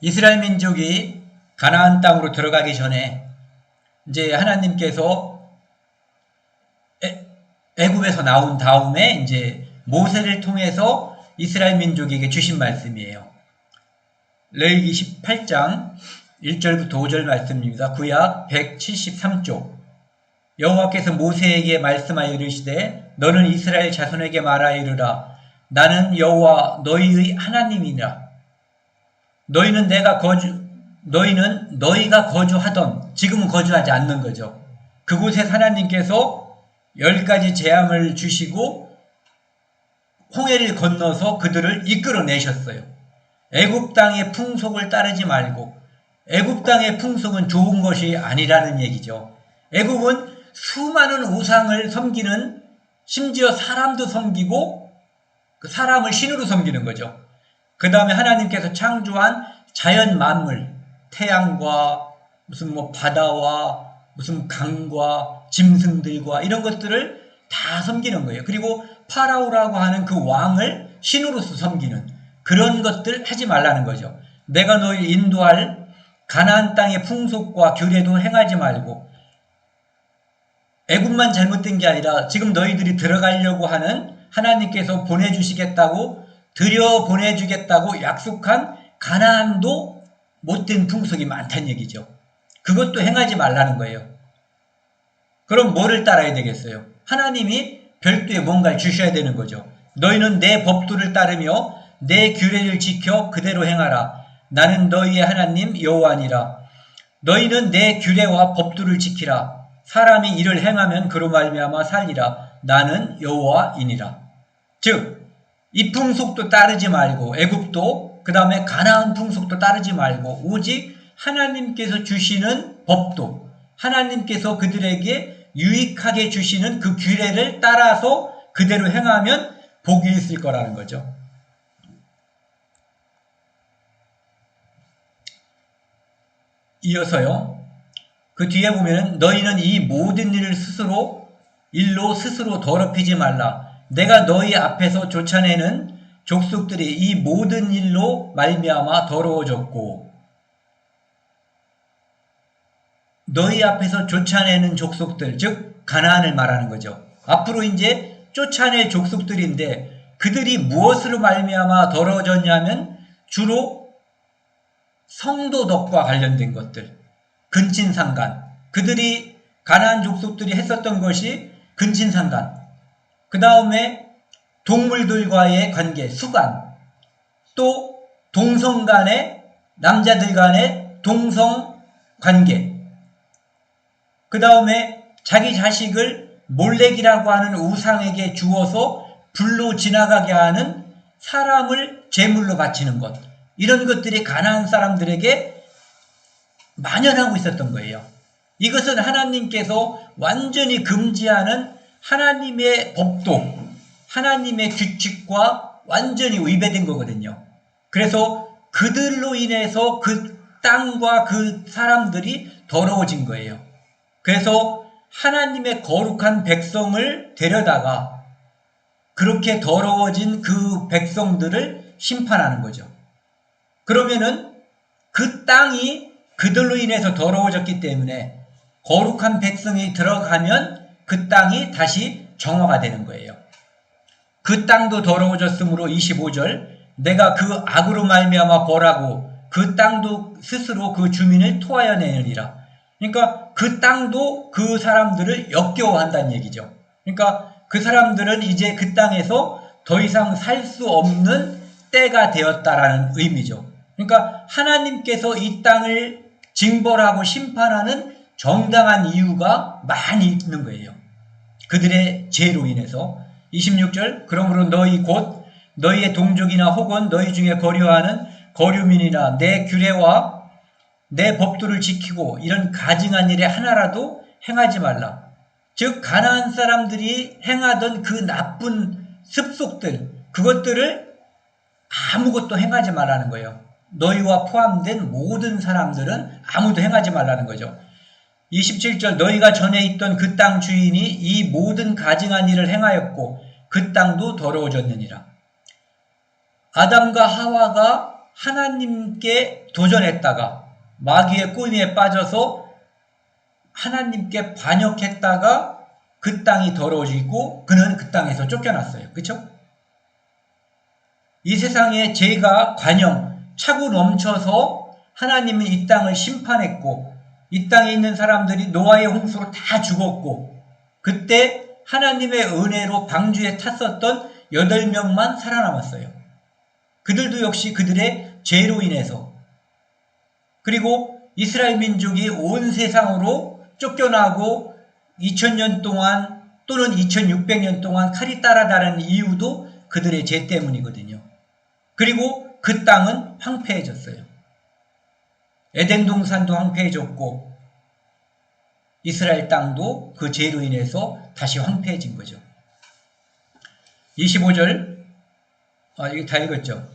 이스라엘 민족이 가나안 땅으로 들어가기 전에 이제 하나님께서 애굽에서 나온 다음에 이제 모세를 통해서 이스라엘 민족에게 주신 말씀이에요. 레위기 18장 1절부터 5절 말씀입니다. 구약 173쪽. 여호와께서 모세에게 말씀하여 이르시되 너는 이스라엘 자손에게 말하여 이르라. 나는 여호와 너희의 하나님이니라. 너희는 너희가 거주하던, 지금은 거주하지 않는 거죠. 그곳에 하나님께서 10가지 재앙을 주시고 홍해를 건너서 그들을 이끌어내셨어요. 애굽 땅의 풍속을 따르지 말고, 애굽 땅의 풍속은 좋은 것이 아니라는 얘기죠. 애굽은 수많은 우상을 섬기는, 심지어 사람도 섬기고 그 사람을 신으로 섬기는 거죠. 그 다음에 하나님께서 창조한 자연 만물, 태양과 무슨 뭐 바다와 무슨 강과 짐승들과 이런 것들을 다 섬기는 거예요. 그리고 파라오라고 하는 그 왕을 신으로서 섬기는 그런 것들 하지 말라는 거죠. 내가 너희 인도할 가나안 땅의 풍속과 규례도 행하지 말고, 애굽만 잘못된 게 아니라 지금 너희들이 들어가려고 하는 하나님께서 보내주시겠다고, 들여보내주겠다고 약속한 가나안도 못된 풍속이 많다는 얘기죠. 그것도 행하지 말라는 거예요. 그럼 뭐를 따라야 되겠어요? 하나님이 별도의 뭔가를 주셔야 되는 거죠. 너희는 내 법도를 따르며 내 규례를 지켜 그대로 행하라. 나는 너희의 하나님 여호와니라. 너희는 내 규례와 법도를 지키라. 사람이 이를 행하면 그로 말미암아 살리라. 나는 여호와이니라. 즉, 이 풍속도 따르지 말고, 애굽도 그 다음에 가나안 풍속도 따르지 말고, 오직 하나님께서 주시는 법도, 하나님께서 그들에게 유익하게 주시는 그 규례를 따라서 그대로 행하면 복이 있을 거라는 거죠. 이어서요, 그 뒤에 보면은 너희는 이 모든 일로 스스로 더럽히지 말라. 내가 너희 앞에서 쫓아내는 족속들이 이 모든 일로 말미암아 더러워졌고, 너희 앞에서 쫓아내는 족속들, 즉 가나안을 말하는 거죠. 앞으로 이제 쫓아낼 족속들인데 그들이 무엇으로 말미암아 더러워졌냐면 주로 성도덕과 관련된 것들, 근친상간, 그들이 가나안 족속들이 했었던 것이 근친상간, 그 다음에 동물들과의 관계, 수간, 또 동성 간의, 남자들 간의 동성 관계, 그 다음에 자기 자식을 몰렉이라고 하는 우상에게 주어서 불로 지나가게 하는 사람을 제물로 바치는 것, 이런 것들이 가나안 사람들에게 만연하고 있었던 거예요. 이것은 하나님께서 완전히 금지하는 하나님의 법도, 하나님의 규칙과 완전히 위배된 거거든요. 그래서 그들로 인해서 그 땅과 그 사람들이 더러워진 거예요. 그래서 하나님의 거룩한 백성을 데려다가 그렇게 더러워진 그 백성들을 심판하는 거죠. 그러면은 그 땅이 그들로 인해서 더러워졌기 때문에 거룩한 백성이 들어가면 그 땅이 다시 정화가 되는 거예요. 그 땅도 더러워졌으므로 25절, 내가 그 악으로 말미암아 벌하고 그 땅도 스스로 그 주민을 토하여 내느니라. 그러니까 그 땅도 그 사람들을 역겨워한다는 얘기죠. 그러니까 그 사람들은 이제 그 땅에서 더 이상 살 수 없는 때가 되었다라는 의미죠. 그러니까 하나님께서 이 땅을 징벌하고 심판하는 정당한 이유가 많이 있는 거예요. 그들의 죄로 인해서. 26절, 그러므로 너희 곧 너희의 동족이나 혹은 너희 중에 거류하는 거류민이나 내 규례와 내 법도를 지키고 이런 가증한 일에 하나라도 행하지 말라. 즉 가나안 사람들이 행하던 그 나쁜 습속들, 그것들을 아무것도 행하지 말라는 거예요. 너희와 포함된 모든 사람들은 아무도 행하지 말라는 거죠. 27절, 너희가 전에 있던 그 땅 주인이 이 모든 가증한 일을 행하였고 그 땅도 더러워졌느니라. 아담과 하와가 하나님께 도전했다가 마귀의 꼬임에 빠져서 하나님께 반역했다가 그 땅이 더러워지고 그는 그 땅에서 쫓겨났어요. 그렇죠? 이 세상에 죄가 관영 차고 넘쳐서 하나님은 이 땅을 심판했고 이 땅에 있는 사람들이 노아의 홍수로 다 죽었고 그때 하나님의 은혜로 방주에 탔었던 8명만 살아남았어요. 그들도 역시 그들의 죄로 인해서, 그리고 이스라엘 민족이 온 세상으로 쫓겨나고 2000년 동안 또는 2600년 동안 칼이 따라다니는 이유도 그들의 죄 때문이거든요. 그리고 그 땅은 황폐해졌어요. 에덴 동산도 황폐해졌고 이스라엘 땅도 그 죄로 인해서 다시 황폐해진 거죠. 25절, 이거 다 읽었죠?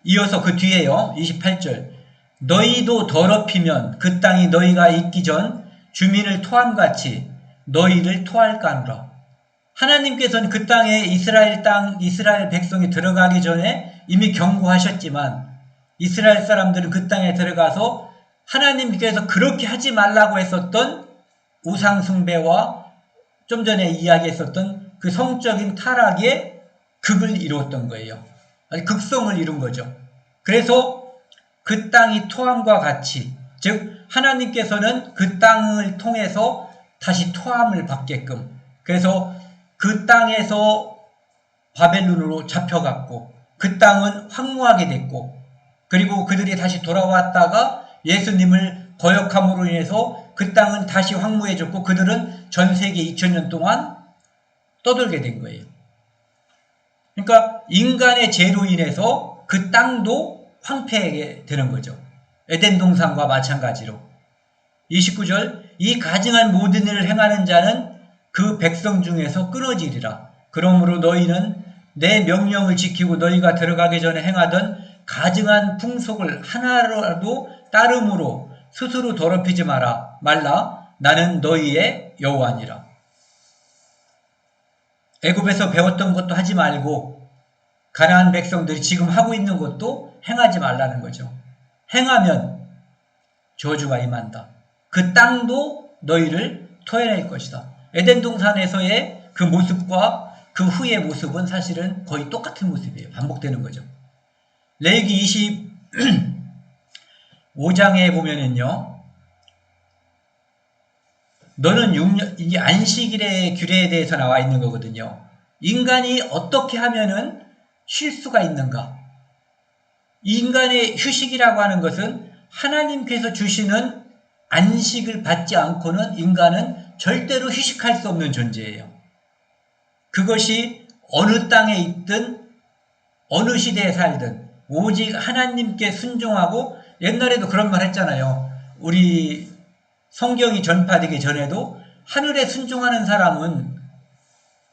이어서 그 뒤에요. 28절. 너희도 더럽히면 그 땅이 너희가 있기 전 주민을 토함같이 너희를 토할까노라. 하나님께서는 그 땅에 이스라엘 백성이 들어가기 전에 이미 경고하셨지만 이스라엘 사람들은 그 땅에 들어가서 하나님께서 그렇게 하지 말라고 했었던 우상숭배와 좀 전에 이야기했었던 그 성적인 타락의 극을 이루었던 거예요. 아니, 극성을 이룬 거죠. 그래서 그 땅이 토함과 같이, 즉 하나님께서는 그 땅을 통해서 다시 토함을 받게끔, 그래서 그 땅에서 바벨론으로 잡혀갔고 그 땅은 황무하게 됐고, 그리고 그들이 다시 돌아왔다가 예수님을 거역함으로 인해서 그 땅은 다시 황무해졌고 그들은 전 세계 2000년 동안 떠돌게 된 거예요. 그러니까 인간의 죄로 인해서 그 땅도 황폐하게 되는 거죠. 에덴 동산과 마찬가지로. 29절, 이 가증한 모든 일을 행하는 자는 그 백성 중에서 끊어지리라. 그러므로 너희는 내 명령을 지키고 너희가 들어가기 전에 행하던 가증한 풍속을 하나라도 따름으로 스스로 더럽히지 말라. 나는 너희의 여호와니라. 애굽에서 배웠던 것도 하지 말고 가나안 백성들이 지금 하고 있는 것도 행하지 말라는 거죠. 행하면 저주가 임한다. 그 땅도 너희를 토해낼 것이다. 에덴 동산에서의 그 모습과 그 후의 모습은 사실은 거의 똑같은 모습이에요. 반복되는 거죠. 레위기 25장에 보면은요, 너는 이 안식일의 규례에 대해서 나와 있는 거거든요. 인간이 어떻게 하면은 쉴 수가 있는가? 인간의 휴식이라고 하는 것은 하나님께서 주시는 안식을 받지 않고는 인간은 절대로 휴식할 수 없는 존재예요. 그것이 어느 땅에 있든 어느 시대에 살든 오직 하나님께 순종하고, 옛날에도 그런 말 했잖아요. 우리 성경이 전파되기 전에도 하늘에 순종하는 사람은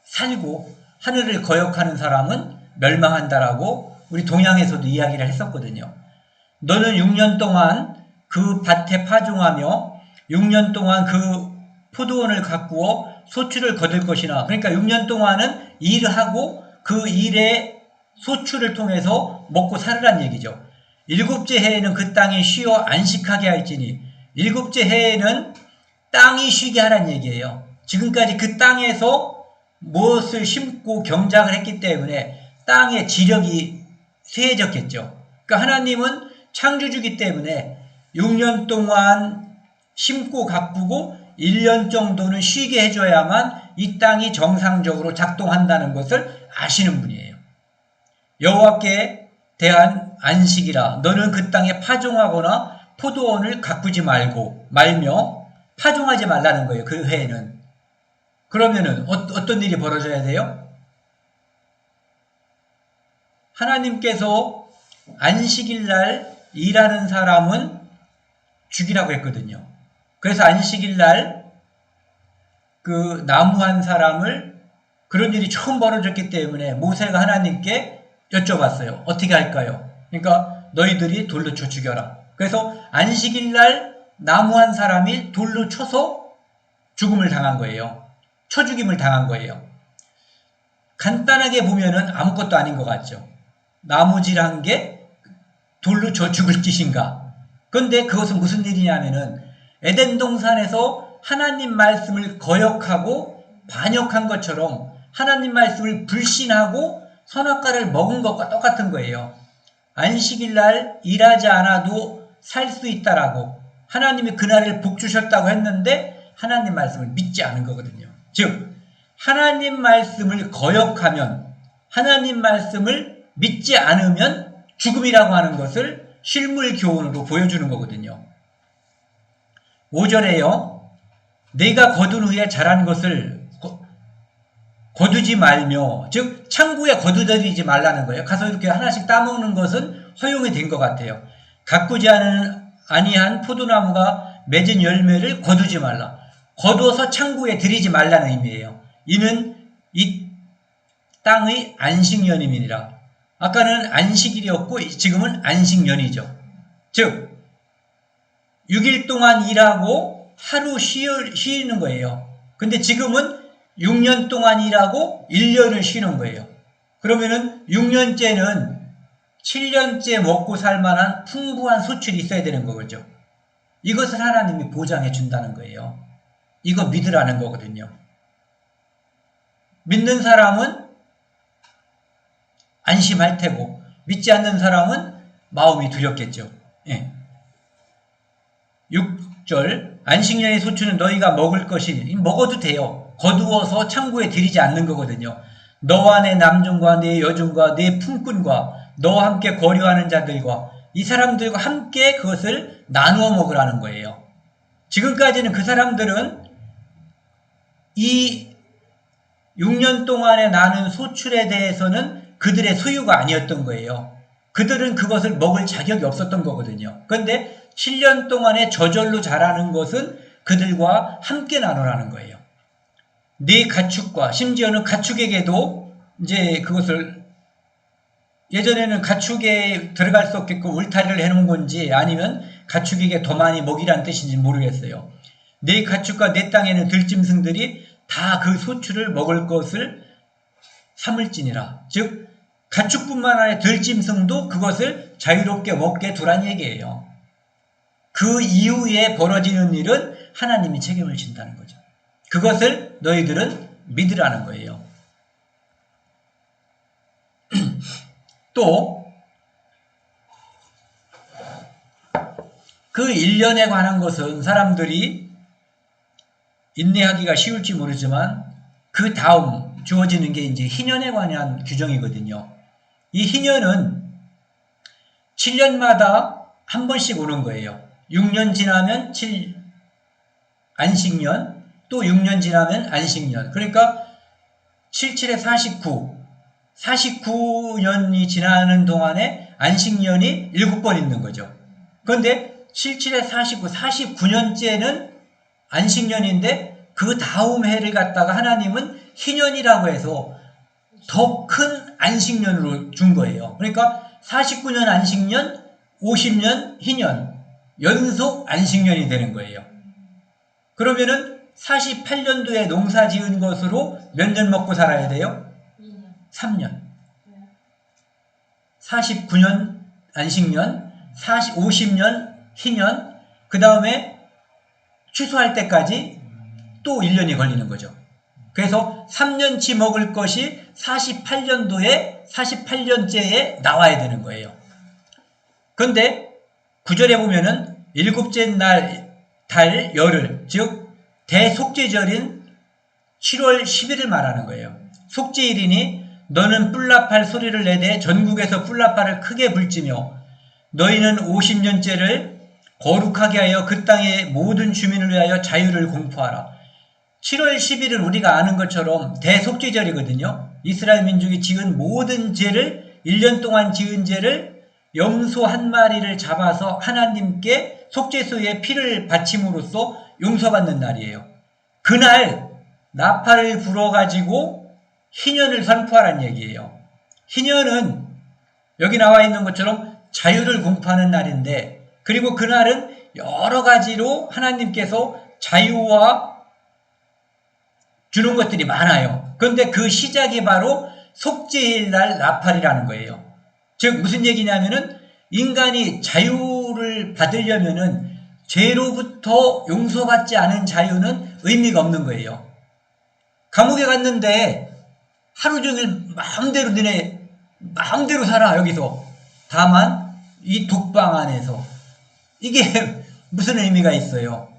살고 하늘을 거역하는 사람은 멸망한다라고 우리 동양에서도 이야기를 했었거든요. 너는 6년 동안 그 밭에 파종하며 6년 동안 그 포도원을 가꾸어 소출을 거둘 것이나, 그러니까 6년 동안은 일하고 그 일의 소출을 통해서 먹고 살으란 얘기죠. 7째 해에는 그 땅이 쉬어 안식하게 할지니, 7째 해에는 땅이 쉬게 하란 얘기예요. 지금까지 그 땅에서 무엇을 심고 경작을 했기 때문에 땅의 지력이 쇠해졌겠죠. 그러니까 하나님은 창조주기 때문에 6년 동안 심고 가꾸고 1년 정도는 쉬게 해줘야만 이 땅이 정상적으로 작동한다는 것을 아시는 분이에요. 여호와께 대한 안식이라. 너는 그 땅에 파종하거나 포도원을 가꾸지 말며 파종하지 말라는 거예요. 그 해에는. 그러면은 어떤 일이 벌어져야 돼요? 하나님께서 안식일 날 일하는 사람은 죽이라고 했거든요. 그래서 안식일 날 그 나무한 사람을, 그런 일이 처음 벌어졌기 때문에 모세가 하나님께 여쭤봤어요. 어떻게 할까요? 그러니까 너희들이 돌로 쳐 죽여라. 그래서 안식일 날 나무한 사람이 돌로 쳐서 죽음을 당한 거예요. 쳐 죽임을 당한 거예요. 간단하게 보면은 아무것도 아닌 것 같죠. 나무질한 게 돌로 쳐 죽을 짓인가? 그런데 그것은 무슨 일이냐면은 에덴 동산에서 하나님 말씀을 거역하고 반역한 것처럼 하나님 말씀을 불신하고 선악과를 먹은 것과 똑같은 거예요. 안식일 날 일하지 않아도 살 수 있다라고 하나님이 그날을 복 주셨다고 했는데 하나님 말씀을 믿지 않은 거거든요. 즉 하나님 말씀을 거역하면, 하나님 말씀을 믿지 않으면 죽음이라고 하는 것을 실물 교훈으로 보여주는 거거든요. 5절에요. 내가 거둔 후에 자란 것을 거두지 말며, 즉 창고에 거두들이지 말라는 거예요. 가서 이렇게 하나씩 따먹는 것은 허용이 된 것 같아요. 가꾸지 아니한 포도나무가 맺은 열매를 거두지 말라. 거두어서 창고에 들이지 말라는 의미예요. 이는 이 땅의 안식년임이니라. 아까는 안식일이었고 지금은 안식년이죠. 즉 6일 동안 일하고 하루 쉬는 거예요. 근데 지금은 6년 동안 일하고 1년을 쉬는 거예요. 그러면은 6년째는 7년째 먹고 살 만한 풍부한 소출이 있어야 되는 거죠. 이것을 하나님이 보장해 준다는 거예요. 이거 믿으라는 거거든요. 믿는 사람은 안심할 테고 믿지 않는 사람은 마음이 두렵겠죠. 예. 6절 안식년의 소출은 너희가 먹을 것이니 먹어도 돼요. 거두어서 창고에 들이지 않는 거거든요. 너와 내 남종과 내 여종과 내 품꾼과 너와 함께 거류하는 자들과 이 사람들과 함께 그것을 나누어 먹으라는 거예요. 지금까지는 그 사람들은 이 6년 동안에 나는 소출에 대해서는 그들의 소유가 아니었던 거예요. 그들은 그것을 먹을 자격이 없었던 거거든요. 그런데 7년 동안에 저절로 자라는 것은 그들과 함께 나누라는 거예요. 네 가축과 심지어는 가축에게도 이제 그것을 예전에는 가축에 들어갈 수 없게끔 울타리를 해놓은 건지 아니면 가축에게 더 많이 먹이라는 뜻인지 모르겠어요. 네 가축과 내 땅에는 들짐승들이 다 그 소출을 먹을 것을 삼을지니라. 즉 가축뿐만 아니라 들짐승도 그것을 자유롭게 먹게 두란 얘기예요. 그 이후에 벌어지는 일은 하나님이 책임을 진다는 거죠. 그것을 너희들은 믿으라는 거예요. 또 그 1년에 관한 것은 사람들이 인내하기가 쉬울지 모르지만 그 다음 주어지는 게 이제 희년에 관한 규정이거든요. 이 희년은 7년마다 한 번씩 오는 거예요. 6년 지나면 안식년, 또 6년 지나면 안식년. 그러니까 7, 7에 49, 49년이 지나는 동안에 안식년이 7번 있는 거죠. 그런데 7, 7에 49, 49년째는 안식년인데 그 다음 해를 갖다가 하나님은 희년이라고 해서 더 큰 안식년으로 준 거예요. 그러니까 49년 안식년, 50년 희년, 연속 안식년이 되는 거예요. 그러면은 48년도에 농사 지은 것으로 몇 년 먹고 살아야 돼요? 3년. 49년 안식년, 50년 희년, 그 다음에 취소할 때까지 또 1년이 걸리는 거죠. 그래서 3년치 먹을 것이 48년째에 나와야 되는 거예요. 그런데 9절에 보면은 일곱째 날 달 열흘, 즉 대속죄절인 7월 10일을 말하는 거예요. 속죄일이니 너는 뿔나팔 소리를 내되 전국에서 뿔나팔을 크게 불지며 너희는 50년째를 거룩하게 하여 그 땅의 모든 주민을 위하여 자유를 공포하라. 7월 10일은 우리가 아는 것처럼 대속죄절이거든요. 이스라엘 민족이 지은 모든 죄를 1년 동안 지은 죄를 염소 한 마리를 잡아서 하나님께 속죄소에 피를 바침으로써 용서받는 날이에요. 그날 나팔을 불어가지고 희년을 선포하라는 얘기예요. 희년은 여기 나와 있는 것처럼 자유를 공포하는 날인데, 그리고 그날은 여러 가지로 하나님께서 자유와 주는 것들이 많아요. 그런데 그 시작이 바로 속죄일 날 나팔이라는 거예요. 즉 무슨 얘기냐면은 인간이 자유를 받으려면은 죄로부터 용서받지 않은 자유는 의미가 없는 거예요. 감옥에 갔는데 하루 종일 마음대로 살아 여기서. 다만 이 독방 안에서 이게 무슨 의미가 있어요?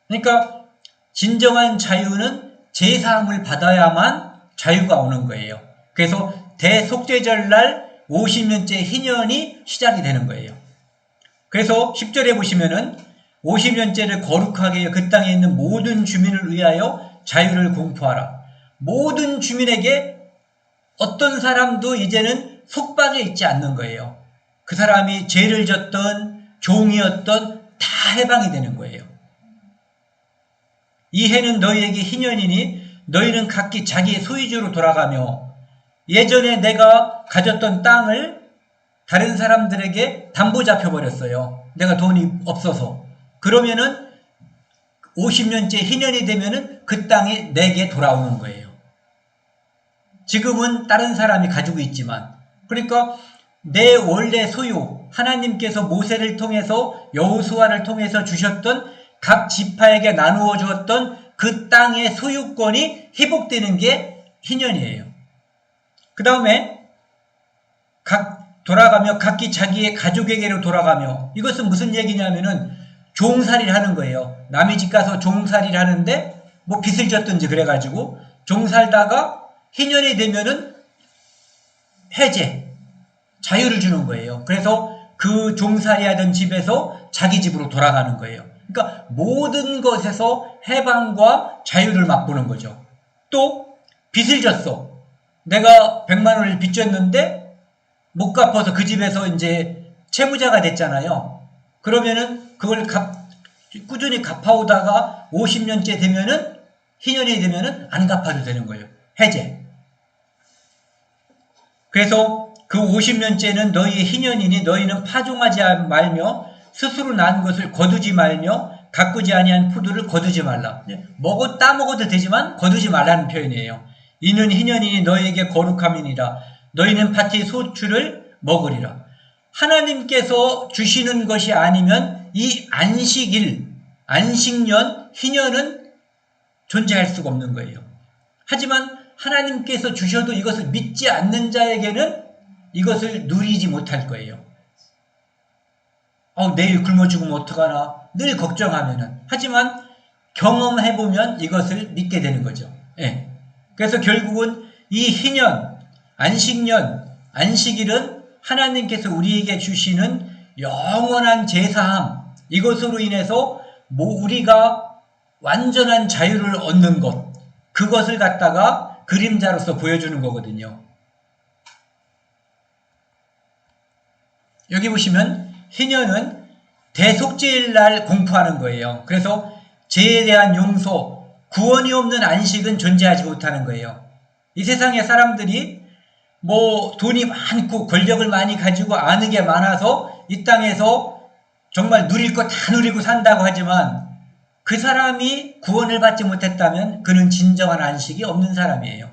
그러니까 진정한 자유는 제사함을 받아야만 자유가 오는 거예요. 그래서 대속죄절날 50년째 희년이 시작이 되는 거예요. 그래서 10절에 보시면은 50년째를 거룩하게 그 땅에 있는 모든 주민을 위하여 자유를 공포하라. 모든 주민에게 어떤 사람도 이제는 속박에 있지 않는 거예요. 그 사람이 죄를 졌던 종이었던 다 해방이 되는 거예요. 이 해는 너희에게 희년이니 너희는 각기 자기의 소유주로 돌아가며 예전에 내가 가졌던 땅을 다른 사람들에게 담보 잡혀버렸어요. 내가 돈이 없어서. 그러면은 50년째 희년이 되면은 그 땅이 내게 돌아오는 거예요. 지금은 다른 사람이 가지고 있지만, 그러니까 내 원래 소유, 하나님께서 모세를 통해서 여호수아를 통해서 주셨던 각 지파에게 나누어 주었던 그 땅의 소유권이 회복되는 게 희년이에요. 그 다음에 돌아가며 각기 자기의 가족에게로 돌아가며, 이것은 무슨 얘기냐면은 종살이를 하는 거예요. 남의 집 가서 종살이를 하는데 뭐 빚을 졌든지 그래가지고 종살다가 희년이 되면은 해제, 자유를 주는 거예요. 그래서 그 종살이 하던 집에서 자기 집으로 돌아가는 거예요. 그러니까 모든 것에서 해방과 자유를 맛보는 거죠. 또 빚을 졌어. 내가 100만 원을 빚졌는데 못 갚아서 그 집에서 이제 채무자가 됐잖아요. 그러면은 그걸 꾸준히 갚아오다가 50년째 되면은 희년이 되면은 안 갚아도 되는 거예요. 해제. 그래서 그 50년째는 너희의 희년이니 너희는 파종하지 말며 스스로 난 것을 거두지 말며 가꾸지 아니한 포도를 거두지 말라. 따먹어도 되지만 거두지 말라는 표현이에요. 이는 희년이니 너희에게 거룩함이니라. 너희는 밭의 소출을 먹으리라. 하나님께서 주시는 것이 아니면 이 안식일, 안식년, 희년은 존재할 수가 없는 거예요. 하지만 하나님께서 주셔도 이것을 믿지 않는 자에게는 이것을 누리지 못할 거예요. 내일 굶어 죽으면 어떡하나 늘 걱정하면은. 하지만 경험해보면 이것을 믿게 되는 거죠. 예. 그래서 결국은 이 희년, 안식년, 안식일은 하나님께서 우리에게 주시는 영원한 제사함, 이것으로 인해서 우리가 완전한 자유를 얻는 것, 그것을 갖다가 그림자로서 보여주는 거거든요. 여기 보시면 희년은 대속죄일 날 공포하는 거예요. 그래서 죄에 대한 용서, 구원이 없는 안식은 존재하지 못하는 거예요. 이 세상의 사람들이 돈이 많고 권력을 많이 가지고 아는 게 많아서 이 땅에서 정말 누릴 거 다 누리고 산다고 하지만 그 사람이 구원을 받지 못했다면 그는 진정한 안식이 없는 사람이에요.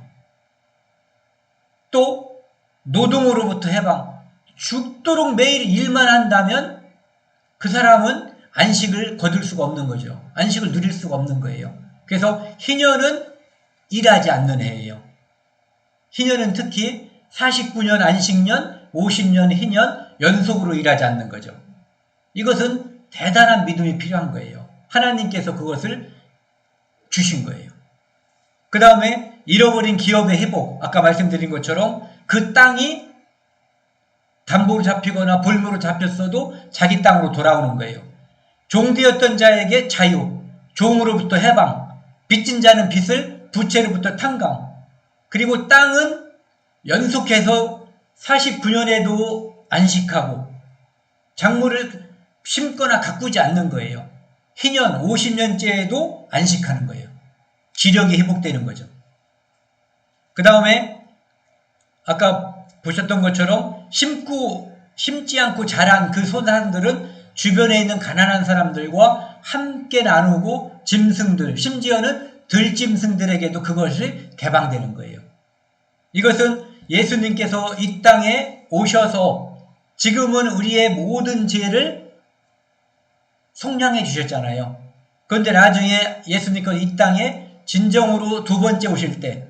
또 노동으로부터 해방, 죽도록 매일 일만 한다면 그 사람은 안식을 거둘 수가 없는 거죠. 안식을 누릴 수가 없는 거예요. 그래서 희년은 일하지 않는 해예요. 희년은 특히 49년 안식년, 50년 희년 연속으로 일하지 않는 거죠. 이것은 대단한 믿음이 필요한 거예요. 하나님께서 그것을 주신 거예요. 그 다음에 잃어버린 기업의 회복, 아까 말씀드린 것처럼 그 땅이 담보로 잡히거나 볼모로 잡혔어도 자기 땅으로 돌아오는 거예요. 종되었던 자에게 자유, 종으로부터 해방, 빚진 자는 빚을, 부채로부터 탕감, 그리고 땅은 연속해서 49년에도 안식하고 작물을 심거나 가꾸지 않는 거예요. 희년 50년째에도 안식하는 거예요. 기력이 회복되는 거죠. 그 다음에 아까 보셨던 것처럼 심지 않고 자란 그 소산들은 주변에 있는 가난한 사람들과 함께 나누고 짐승들, 심지어는 들짐승들에게도 그것이 개방되는 거예요. 이것은 예수님께서 이 땅에 오셔서 지금은 우리의 모든 죄를 속량해 주셨잖아요. 그런데 나중에 예수님께서 이 땅에 진정으로 두 번째 오실 때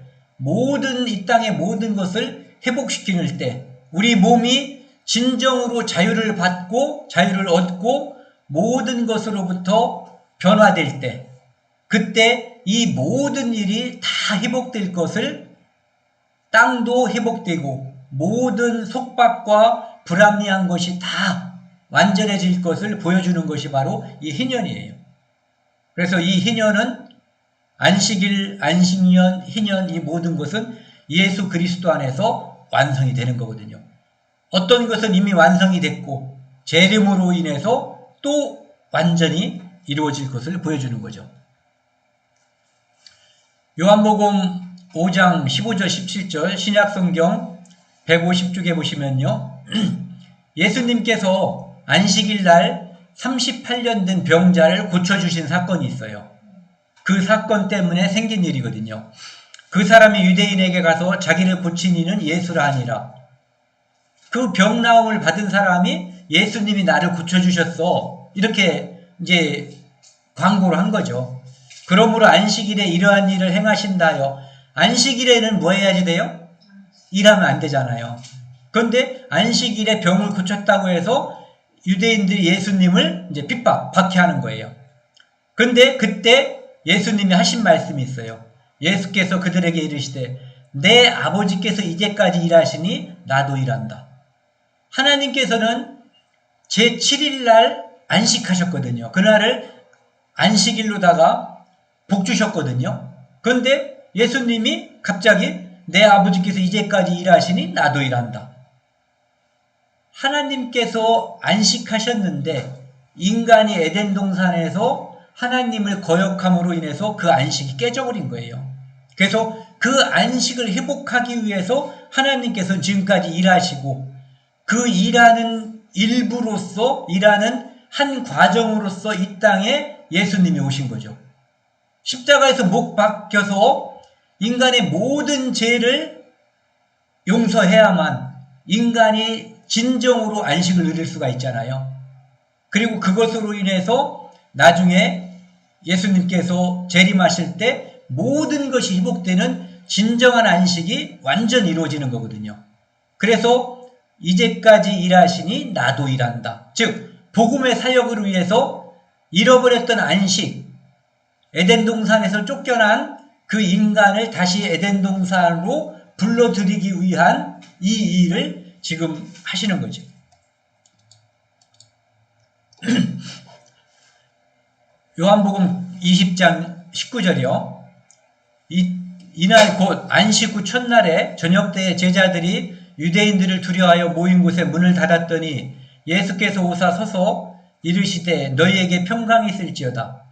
이 땅의 모든 것을 회복시키는 때 우리 몸이 진정으로 자유를 받고 자유를 얻고 모든 것으로부터 변화될 때 그때 이 모든 일이 다 회복될 것을 땅도 회복되고 모든 속박과 불합리한 것이 다 완전해질 것을 보여주는 것이 바로 이 희년이에요. 그래서 이 희년은 안식일, 안식년, 희년 이 모든 것은 예수 그리스도 안에서 완성이 되는 거거든요. 어떤 것은 이미 완성이 됐고 재림으로 인해서 또 완전히 이루어질 것을 보여주는 거죠. 요한복음 5장 15절 17절 신약성경 150쪽에 보시면요. 예수님께서 안식일 날 38년 된 병자를 고쳐주신 사건이 있어요. 그 사건 때문에 생긴 일이거든요. 그 사람이 유대인에게 가서 자기를 고친 이는 예수라 하니라. 그 병나음을 받은 사람이 예수님이 나를 고쳐주셨어. 이렇게 이제 광고를 한 거죠. 그러므로 안식일에 이러한 일을 행하신다 하여 안식일에는 뭐 해야지 돼요? 일하면 안 되잖아요. 그런데 안식일에 병을 고쳤다고 해서 유대인들이 예수님을 이제 박해하는 거예요. 그런데 그때 예수님이 하신 말씀이 있어요. 예수께서 그들에게 이르시되 내 아버지께서 이제까지 일하시니 나도 일한다. 하나님께서는 제7일 날 안식하셨거든요. 그날을 안식일로다가 복 주셨거든요. 그런데 예수님이 갑자기 내 아버지께서 이제까지 일하시니 나도 일한다. 하나님께서 안식하셨는데 인간이 에덴 동산에서 하나님을 거역함으로 인해서 그 안식이 깨져버린 거예요. 그래서 그 안식을 회복하기 위해서 하나님께서 지금까지 일하시고 그 일하는 일부로서 일하는 한 과정으로서 이 땅에 예수님이 오신 거죠. 십자가에서 못 박혀서 인간의 모든 죄를 용서해야만 인간이 진정으로 안식을 누릴 수가 있잖아요. 그리고 그것으로 인해서 나중에 예수님께서 재림하실 때 모든 것이 회복되는 진정한 안식이 완전히 이루어지는 거거든요. 그래서 이제까지 일하시니 나도 일한다. 즉 복음의 사역을 위해서 잃어버렸던 안식, 에덴 동산에서 쫓겨난 그 인간을 다시 에덴 동산으로 불러들이기 위한 이 일을 지금 하시는 거죠. 요한복음 20장 19절이요. 이날 곧 안식 후 첫날에 저녁 때에 제자들이 유대인들을 두려워하여 모인 곳에 문을 닫았더니 예수께서 오사 서서 이르시되 너희에게 평강이 있을지어다.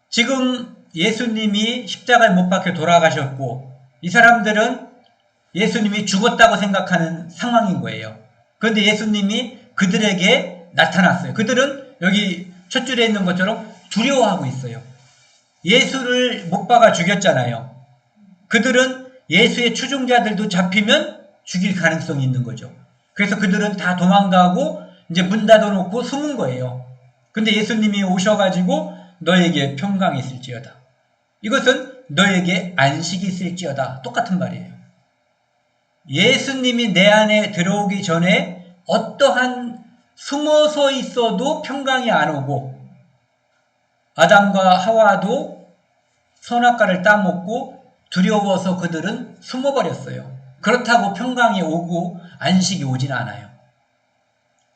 지금 예수님이 십자가에 못 박혀 돌아가셨고 이 사람들은 예수님이 죽었다고 생각하는 상황인 거예요. 그런데 예수님이 그들에게 나타났어요. 그들은 여기 첫 줄에 있는 것처럼 두려워하고 있어요. 예수를 못 박아 죽였잖아요. 그들은 예수의 추종자들도 잡히면 죽일 가능성이 있는 거죠. 그래서 그들은 다 도망가고 이제 문 닫아놓고 숨은 거예요. 근데 예수님이 오셔가지고 너에게 평강이 있을지어다. 이것은 너에게 안식이 있을지어다. 똑같은 말이에요. 예수님이 내 안에 들어오기 전에 어떠한 숨어서 있어도 평강이 안 오고 아담과 하와도 선악과를 따먹고 두려워서 그들은 숨어버렸어요. 그렇다고 평강이 오고 안식이 오진 않아요.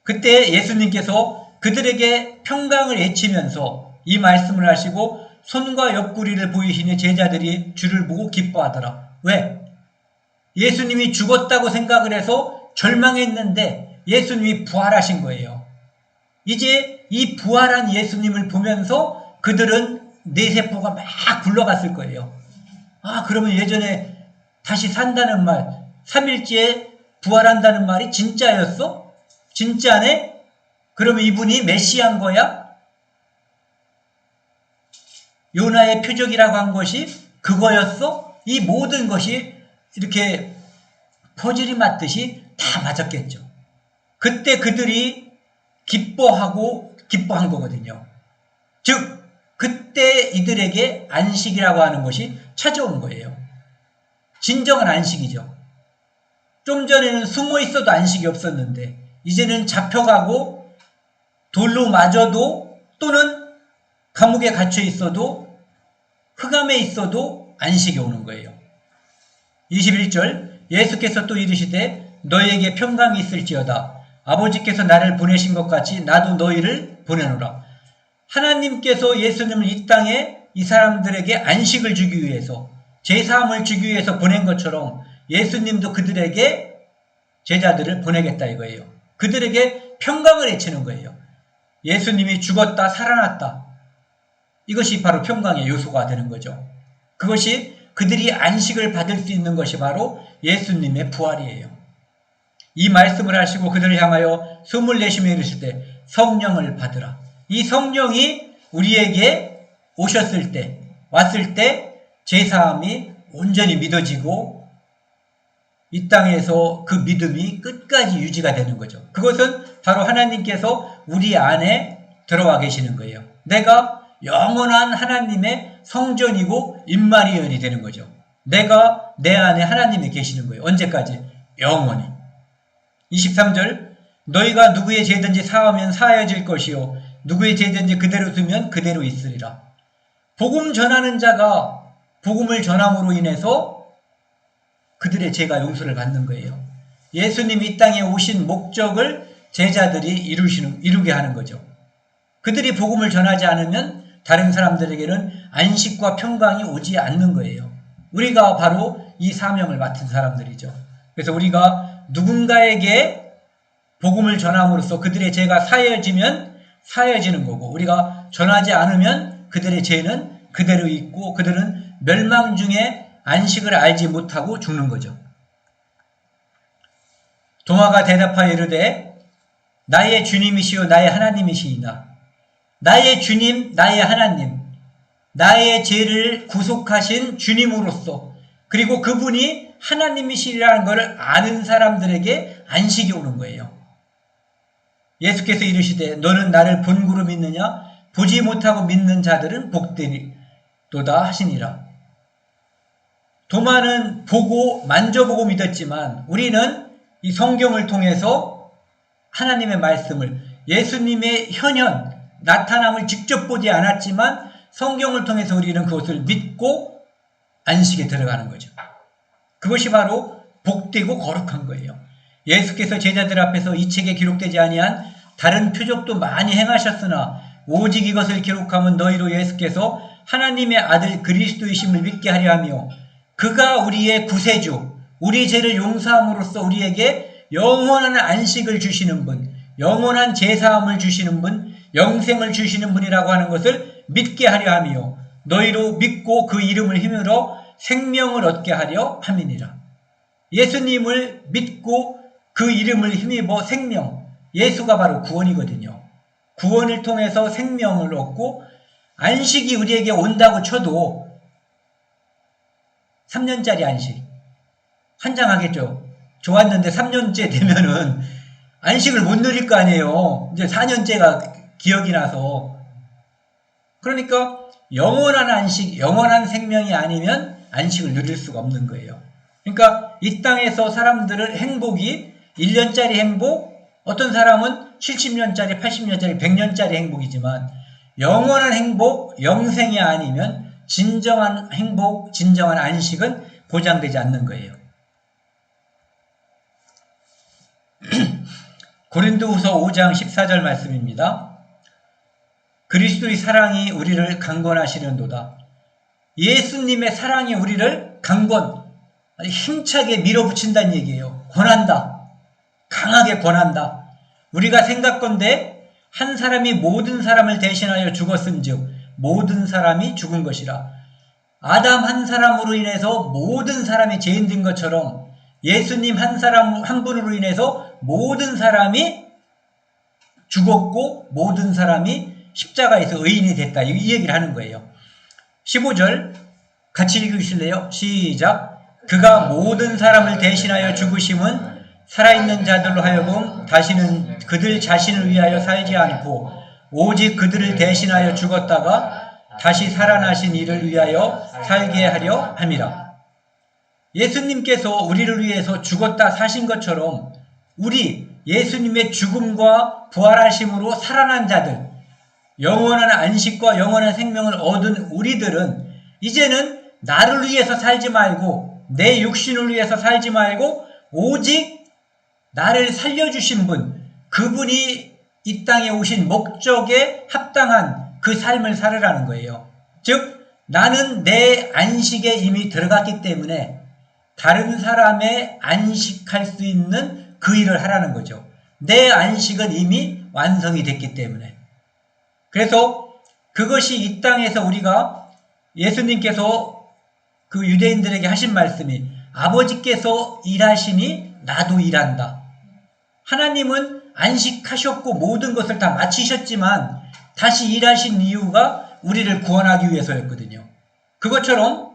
그때 예수님께서 그들에게 평강을 외치면서 이 말씀을 하시고 손과 옆구리를 보이시니 제자들이 주를 보고 기뻐하더라. 왜? 예수님이 죽었다고 생각을 해서 절망했는데 예수님이 부활하신 거예요. 이제 이 부활한 예수님을 보면서 그들은 뇌세포가 막 굴러갔을 거예요. 아, 그러면 예전에 다시 산다는 말, 3일째에 부활한다는 말이 진짜였어? 진짜네? 그러면 이분이 메시아인 거야? 요나의 표적이라고 한 것이 그거였어? 이 모든 것이 이렇게 퍼즐이 맞듯이 다 맞았겠죠. 그때 그들이 기뻐한 거거든요. 즉 그때 이들에게 안식이라고 하는 것이 찾아온 거예요. 진정한 안식이죠. 좀 전에는 숨어 있어도 안식이 없었는데 이제는 잡혀가고 돌로 맞아도 또는 감옥에 갇혀 있어도 흑암에 있어도 안식이 오는 거예요. 21절 예수께서 또 이르시되 너희에게 평강이 있을지어다. 아버지께서 나를 보내신 것 같이 나도 너희를 보내노라. 하나님께서 예수님을 이 땅에 이 사람들에게 안식을 주기 위해서, 제사함을 주기 위해서 보낸 것처럼 예수님도 그들에게 제자들을 보내겠다 이거예요. 그들에게 평강을 해치는 거예요. 예수님이 죽었다 살아났다. 이것이 바로 평강의 요소가 되는 거죠. 그것이 그들이 안식을 받을 수 있는 것이 바로 예수님의 부활이에요. 이 말씀을 하시고 그들을 향하여 숨을 내쉬며 이르실 때 성령을 받으라. 이 성령이 우리에게 오셨을 때, 왔을 때 제사함이 온전히 믿어지고 이 땅에서 그 믿음이 끝까지 유지가 되는 거죠. 그것은 바로 하나님께서 우리 안에 들어와 계시는 거예요. 내가 영원한 하나님의 성전이고 임마리언이 되는 거죠. 내가 내 안에 하나님이 계시는 거예요. 언제까지? 영원히. 23절 너희가 누구의 죄든지 사하면 사하여질 것이요 누구의 죄든지 그대로 두면 그대로 있으리라. 복음 전하는 자가 복음을 전함으로 인해서 그들의 죄가 용서를 받는 거예요. 예수님이 이 땅에 오신 목적을 제자들이 이루게 하는 거죠. 그들이 복음을 전하지 않으면 다른 사람들에게는 안식과 평강이 오지 않는 거예요. 우리가 바로 이 사명을 맡은 사람들이죠. 그래서 우리가 누군가에게 복음을 전함으로써 그들의 죄가 사해지면 사해지는 거고, 우리가 전하지 않으면 그들의 죄는 그대로 있고 그들은 멸망 중에 안식을 알지 못하고 죽는 거죠. 도마가 대답하여 이르되 나의 주님이시요 나의 하나님이시이나. 나의 주님, 나의 하나님, 나의 죄를 구속하신 주님으로서, 그리고 그분이 하나님이시라는 것을 아는 사람들에게 안식이 오는 거예요. 예수께서 이르시되 너는 나를 본구로 믿느냐? 보지 못하고 믿는 자들은 복되리로다 하시니라. 도마는 보고 만져보고 믿었지만 우리는 이 성경을 통해서 하나님의 말씀을, 예수님의 현현 나타남을 직접 보지 않았지만 성경을 통해서 우리는 그것을 믿고 안식에 들어가는 거죠. 그것이 바로 복되고 거룩한 거예요. 예수께서 제자들 앞에서 이 책에 기록되지 아니한 다른 표적도 많이 행하셨으나 오직 이것을 기록하면 너희로 예수께서 하나님의 아들 그리스도이심을 믿게 하려 하며 그가 우리의 구세주, 우리 죄를 용서함으로써 우리에게 영원한 안식을 주시는 분, 영원한 제사함을 주시는 분, 영생을 주시는 분이라고 하는 것을 믿게 하려 하며 너희로 믿고 그 이름을 힘으로 생명을 얻게 하려 함이니라. 예수님을 믿고 그 이름을 힘입어 생명, 예수가 바로 구원이거든요. 구원을 통해서 생명을 얻고 안식이 우리에게 온다고 쳐도 3년짜리 안식 환장하겠죠. 좋았는데 3년째 되면은 안식을 못 누릴 거 아니에요. 이제 4년째가 기억이 나서. 그러니까 영원한 안식, 영원한 생명이 아니면 안식을 누릴 수가 없는 거예요. 그러니까 이 땅에서 사람들은 행복이 1년짜리 행복, 어떤 사람은 70년짜리, 80년짜리, 100년짜리 행복이지만 영원한 행복, 영생이 아니면 진정한 행복, 진정한 안식은 보장되지 않는 거예요. 고린도후서 5장 14절 말씀입니다. 그리스도의 사랑이 우리를 강권하시려도다. 예수님의 사랑이 우리를 힘차게 밀어붙인다는 얘기예요. 권한다. 강하게 권한다. 우리가 생각건대 한 사람이 모든 사람을 대신하여 죽었은즉 모든 사람이 죽은 것이라. 아담 한 사람으로 인해서 모든 사람이 죄인된 것처럼 예수님 한 분으로 인해서 모든 사람이 죽었고 모든 사람이 십자가에서 의인이 됐다. 이 얘기를 하는 거예요. 15절 같이 읽으실래요? 시작. 그가 모든 사람을 대신하여 죽으심은 살아있는 자들로 하여금 다시는 그들 자신을 위하여 살지 않고 오직 그들을 대신하여 죽었다가 다시 살아나신 이를 위하여 살게 하려 함이라. 예수님께서 우리를 위해서 죽었다 사신 것처럼 우리 예수님의 죽음과 부활하심으로 살아난 자들, 영원한 안식과 영원한 생명을 얻은 우리들은 이제는 나를 위해서 살지 말고 내 육신을 위해서 살지 말고 오직 나를 살려주신 분, 그분이 이 땅에 오신 목적에 합당한 그 삶을 살으라는 거예요. 즉 나는 내 안식에 이미 들어갔기 때문에 다른 사람의 안식할 수 있는 그 일을 하라는 거죠. 내 안식은 이미 완성이 됐기 때문에. 그래서 그것이 이 땅에서 우리가 예수님께서 그 유대인들에게 하신 말씀이 아버지께서 일하시니 나도 일한다. 하나님은 안식하셨고 모든 것을 다 마치셨지만 다시 일하신 이유가 우리를 구원하기 위해서였거든요. 그것처럼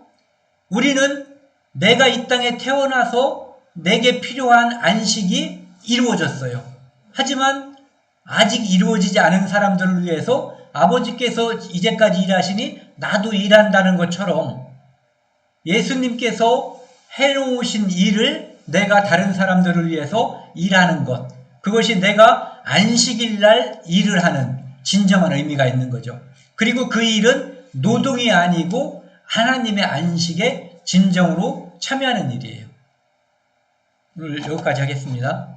우리는 내가 이 땅에 태어나서 내게 필요한 안식이 이루어졌어요. 하지만 아직 이루어지지 않은 사람들을 위해서 아버지께서 이제까지 일하시니 나도 일한다는 것처럼 예수님께서 해놓으신 일을 내가 다른 사람들을 위해서 일하는 것, 그것이 내가 안식일 날 일을 하는 진정한 의미가 있는 거죠. 그리고 그 일은 노동이 아니고 하나님의 안식에 진정으로 참여하는 일이에요. 오늘 여기까지 하겠습니다.